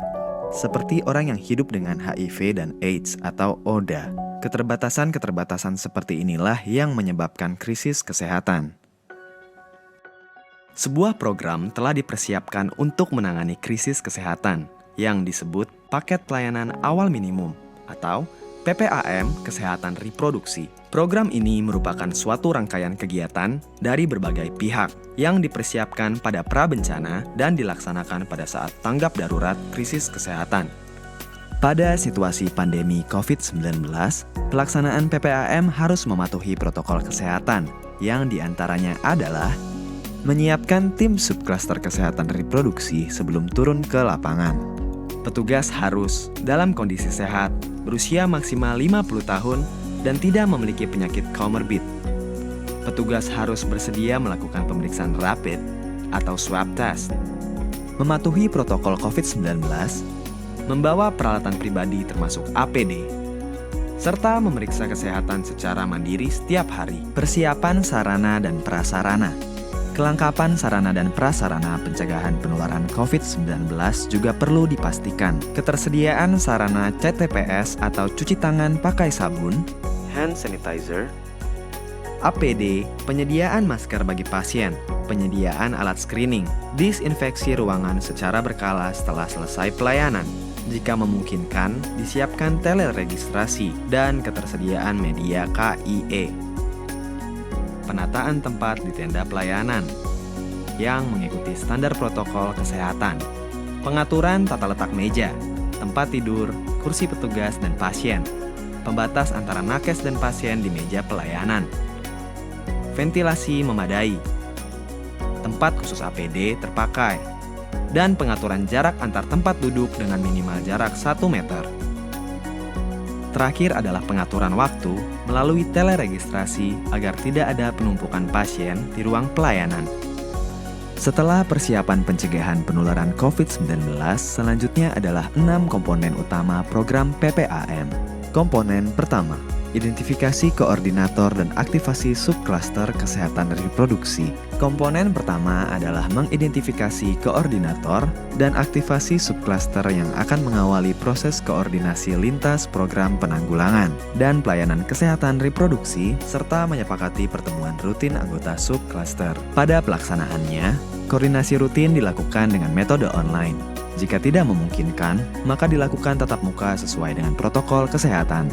seperti orang yang hidup dengan HIV dan AIDS atau ODA. Keterbatasan-keterbatasan seperti inilah yang menyebabkan krisis kesehatan. Sebuah program telah dipersiapkan untuk menangani krisis kesehatan yang disebut Paket Pelayanan Awal Minimum atau PPAM Kesehatan Reproduksi. Program ini merupakan suatu rangkaian kegiatan dari berbagai pihak yang dipersiapkan pada pra-bencana dan dilaksanakan pada saat tanggap darurat krisis kesehatan. Pada situasi pandemi COVID-19, pelaksanaan PPAM harus mematuhi protokol kesehatan yang diantaranya adalah menyiapkan tim subklaster kesehatan reproduksi sebelum turun ke lapangan. Petugas harus dalam kondisi sehat, berusia maksimal 50 tahun, dan tidak memiliki penyakit komorbid. Petugas harus bersedia melakukan pemeriksaan rapid atau swab test, mematuhi protokol COVID-19, membawa peralatan pribadi termasuk APD, serta memeriksa kesehatan secara mandiri setiap hari. Persiapan sarana dan prasarana. Kelengkapan sarana dan prasarana pencegahan penularan COVID-19 juga perlu dipastikan. Ketersediaan sarana CTPS atau cuci tangan pakai sabun, hand sanitizer, APD, penyediaan masker bagi pasien, penyediaan alat screening, disinfeksi ruangan secara berkala setelah selesai pelayanan. Jika memungkinkan, disiapkan teleregistrasi dan ketersediaan media KIE. Penataan tempat di tenda pelayanan yang mengikuti standar protokol kesehatan. Pengaturan tata letak meja, tempat tidur, kursi petugas dan pasien. Pembatas antara nakes dan pasien di meja pelayanan. Ventilasi memadai. Tempat khusus APD terpakai. Dan pengaturan jarak antar tempat duduk dengan minimal jarak 1 meter. Terakhir adalah pengaturan waktu melalui teleregistrasi agar tidak ada penumpukan pasien di ruang pelayanan. Setelah persiapan pencegahan penularan COVID-19, selanjutnya adalah 6 komponen utama program PPAM. Komponen pertama, identifikasi koordinator dan aktivasi subklaster kesehatan reproduksi. Komponen pertama adalah mengidentifikasi koordinator dan aktivasi subklaster yang akan mengawali proses koordinasi lintas program penanggulangan dan pelayanan kesehatan reproduksi serta menyepakati pertemuan rutin anggota subklaster. Pada pelaksanaannya, koordinasi rutin dilakukan dengan metode online. Jika tidak memungkinkan, maka dilakukan tatap muka sesuai dengan protokol kesehatan.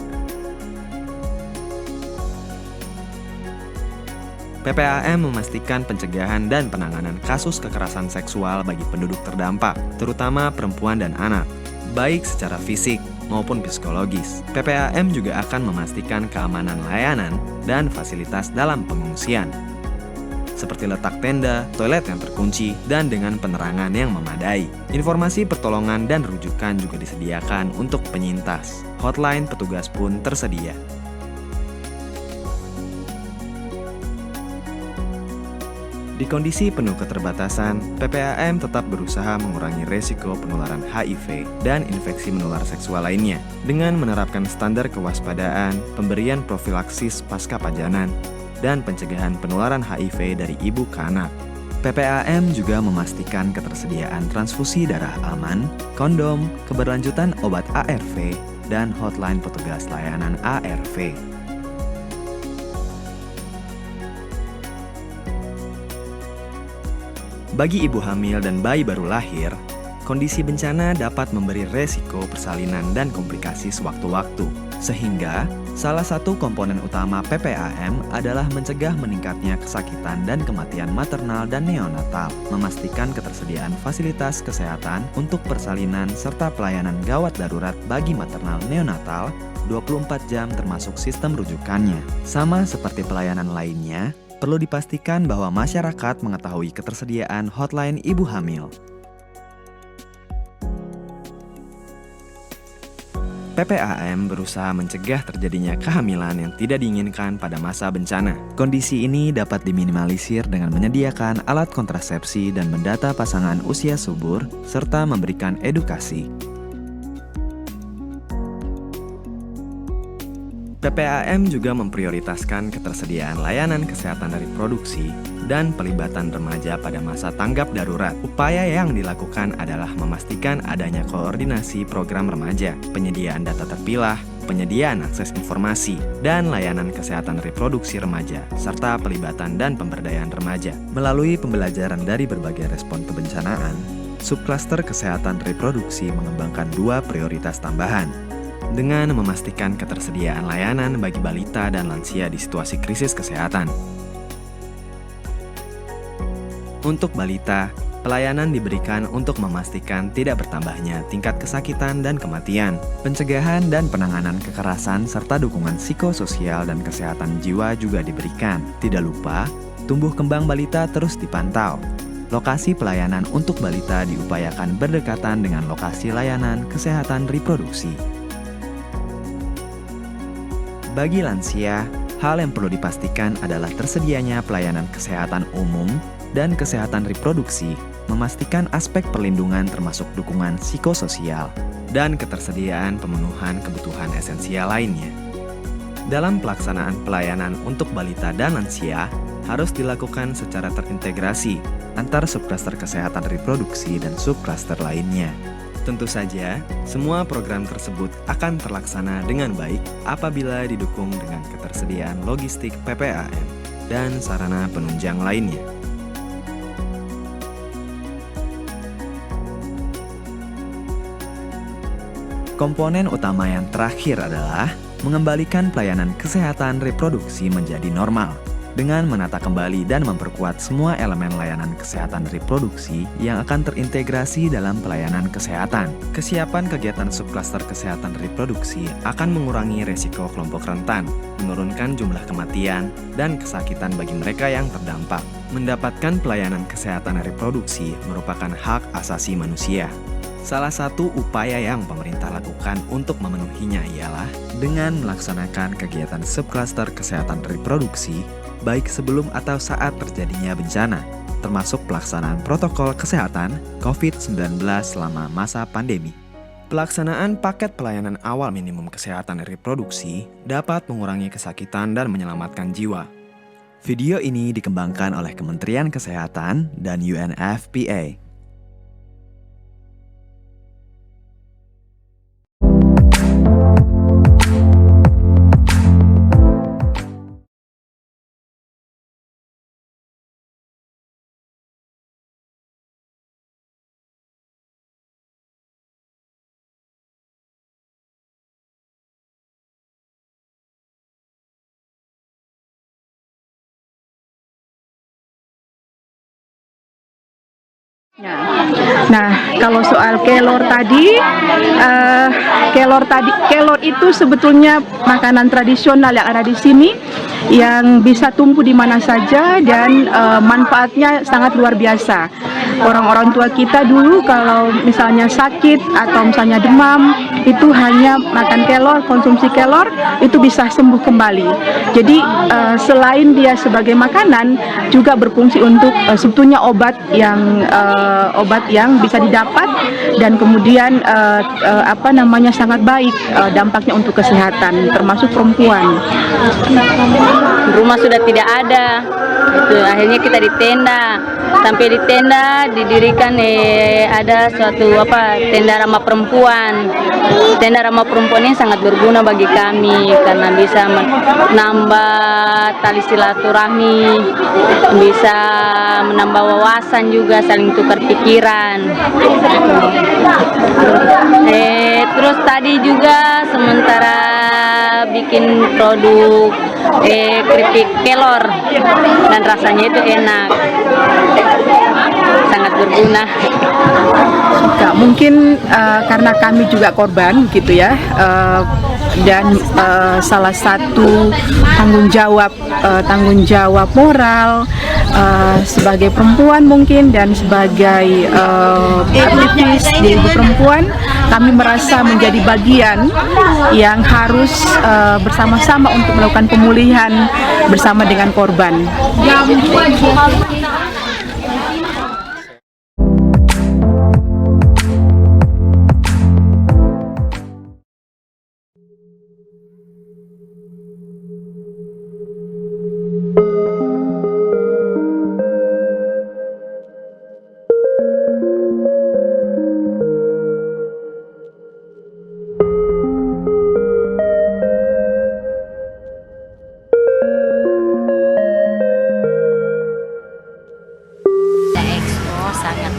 PPAM memastikan pencegahan dan penanganan kasus kekerasan seksual bagi penduduk terdampak, terutama perempuan dan anak, baik secara fisik maupun psikologis. PPAM juga akan memastikan keamanan layanan dan fasilitas dalam pengungsian, seperti letak tenda, toilet yang terkunci, dan dengan penerangan yang memadai. Informasi pertolongan dan rujukan juga disediakan untuk penyintas. Hotline petugas pun tersedia. Di kondisi penuh keterbatasan, PPAM tetap berusaha mengurangi resiko penularan HIV dan infeksi menular seksual lainnya dengan menerapkan standar kewaspadaan, pemberian profilaksis pasca pajanan, dan pencegahan penularan HIV dari ibu ke anak. PPAM juga memastikan ketersediaan transfusi darah aman, kondom, keberlanjutan obat ARV, dan hotline petugas layanan ARV. Bagi ibu hamil dan bayi baru lahir, kondisi bencana dapat memberi resiko persalinan dan komplikasi sewaktu-waktu. Sehingga, salah satu komponen utama PPAM adalah mencegah meningkatnya kesakitan dan kematian maternal dan neonatal, memastikan ketersediaan fasilitas kesehatan untuk persalinan serta pelayanan gawat darurat bagi maternal neonatal 24 jam termasuk sistem rujukannya. Sama seperti pelayanan lainnya, perlu dipastikan bahwa masyarakat mengetahui ketersediaan hotline ibu hamil. PPAM berusaha mencegah terjadinya kehamilan yang tidak diinginkan pada masa bencana. Kondisi ini dapat diminimalisir dengan menyediakan alat kontrasepsi dan mendata pasangan usia subur, serta memberikan edukasi. PPAM juga memprioritaskan ketersediaan layanan kesehatan reproduksi dan pelibatan remaja pada masa tanggap darurat. Upaya yang dilakukan adalah memastikan adanya koordinasi program remaja, penyediaan data terpilah, penyediaan akses informasi, dan layanan kesehatan reproduksi remaja, serta pelibatan dan pemberdayaan remaja. Melalui pembelajaran dari berbagai respon kebencanaan, subklaster kesehatan reproduksi mengembangkan 2 prioritas tambahan, dengan memastikan ketersediaan layanan bagi balita dan lansia di situasi krisis kesehatan. Untuk balita, pelayanan diberikan untuk memastikan tidak bertambahnya tingkat kesakitan dan kematian, pencegahan dan penanganan kekerasan, serta dukungan psikososial dan kesehatan jiwa juga diberikan. Tidak lupa, Tumbuh kembang balita terus dipantau. Lokasi pelayanan untuk balita diupayakan berdekatan dengan lokasi layanan kesehatan reproduksi. Bagi lansia, hal yang perlu dipastikan adalah tersedianya pelayanan kesehatan umum dan kesehatan reproduksi, memastikan aspek perlindungan termasuk dukungan psikososial, dan ketersediaan pemenuhan kebutuhan esensial lainnya. Dalam pelaksanaan pelayanan untuk balita dan lansia, harus dilakukan secara terintegrasi antar subklaster kesehatan reproduksi dan subklaster lainnya. Tentu saja, semua program tersebut akan terlaksana dengan baik apabila didukung dengan ketersediaan logistik PPAM dan sarana penunjang lainnya. Komponen utama yang terakhir adalah mengembalikan pelayanan kesehatan reproduksi menjadi normal dengan menata kembali dan memperkuat semua elemen layanan kesehatan reproduksi yang akan terintegrasi dalam pelayanan kesehatan. Kesiapan kegiatan subklaster kesehatan reproduksi akan mengurangi resiko kelompok rentan, menurunkan jumlah kematian dan kesakitan bagi mereka yang terdampak. Mendapatkan pelayanan kesehatan reproduksi merupakan hak asasi manusia. Salah satu upaya yang pemerintah lakukan untuk memenuhinya ialah dengan melaksanakan kegiatan subklaster kesehatan reproduksi baik sebelum atau saat terjadinya bencana, termasuk pelaksanaan protokol kesehatan COVID-19 selama masa pandemi. Pelaksanaan paket pelayanan awal minimum kesehatan reproduksi dapat mengurangi kesakitan dan menyelamatkan jiwa. Video ini dikembangkan oleh Kementerian Kesehatan dan UNFPA. Nah, kalau soal kelor tadi, kelor itu sebetulnya makanan tradisional yang ada di sini yang bisa tumbuh di mana saja dan manfaatnya sangat luar biasa. Orang-orang tua kita dulu kalau misalnya sakit atau misalnya demam itu hanya makan kelor, konsumsi kelor itu bisa sembuh kembali. Jadi selain dia sebagai makanan juga berfungsi untuk sebetulnya obat yang bisa didapat dan kemudian sangat baik dampaknya untuk kesehatan termasuk perempuan. Rumah sudah tidak ada, itu akhirnya kita di tenda. Sampai di tenda didirikan ada suatu tenda ramah perempuan. Tenda ramah perempuan ini sangat berguna bagi kami karena bisa menambah tali silaturahmi, bisa menambah wawasan juga, saling tukar pikiran. Terus tadi juga sementara bikin produk keripik kelor dan rasanya itu enak, sangat berguna. Mungkin karena kami juga korban gitu ya, dan salah satu tanggung jawab moral sebagai perempuan mungkin dan sebagai aktivis di ibu perempuan, kami merasa menjadi bagian yang harus bersama-sama untuk melakukan pemulihan bersama dengan korban.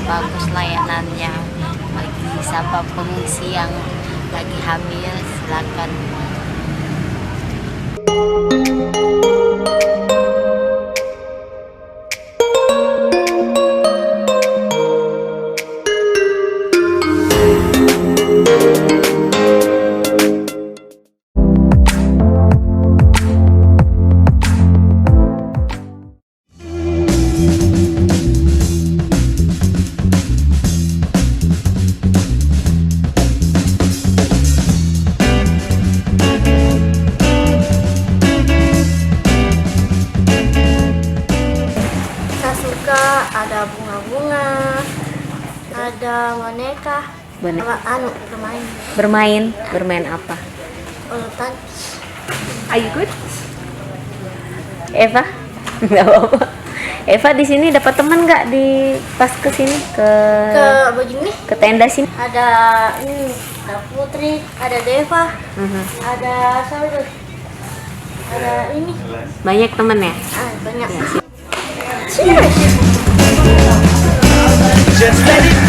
Bagus layanannya bagi siapa pengungsi yang lagi hamil, silakan. ada bunga-bunga, ada boneka, bermain. Bermain apa? Tangkis. Are you good? Eva? Nggak apa-apa. Eva di sini dapat teman nggak di pas ke sini ke begini? Ke tenda sini? Ada ini, ada Putri, ada Deva, ada siapa tuh? Ada ini. Banyak teman ya? Banyak. Ya, Cheers. Just let it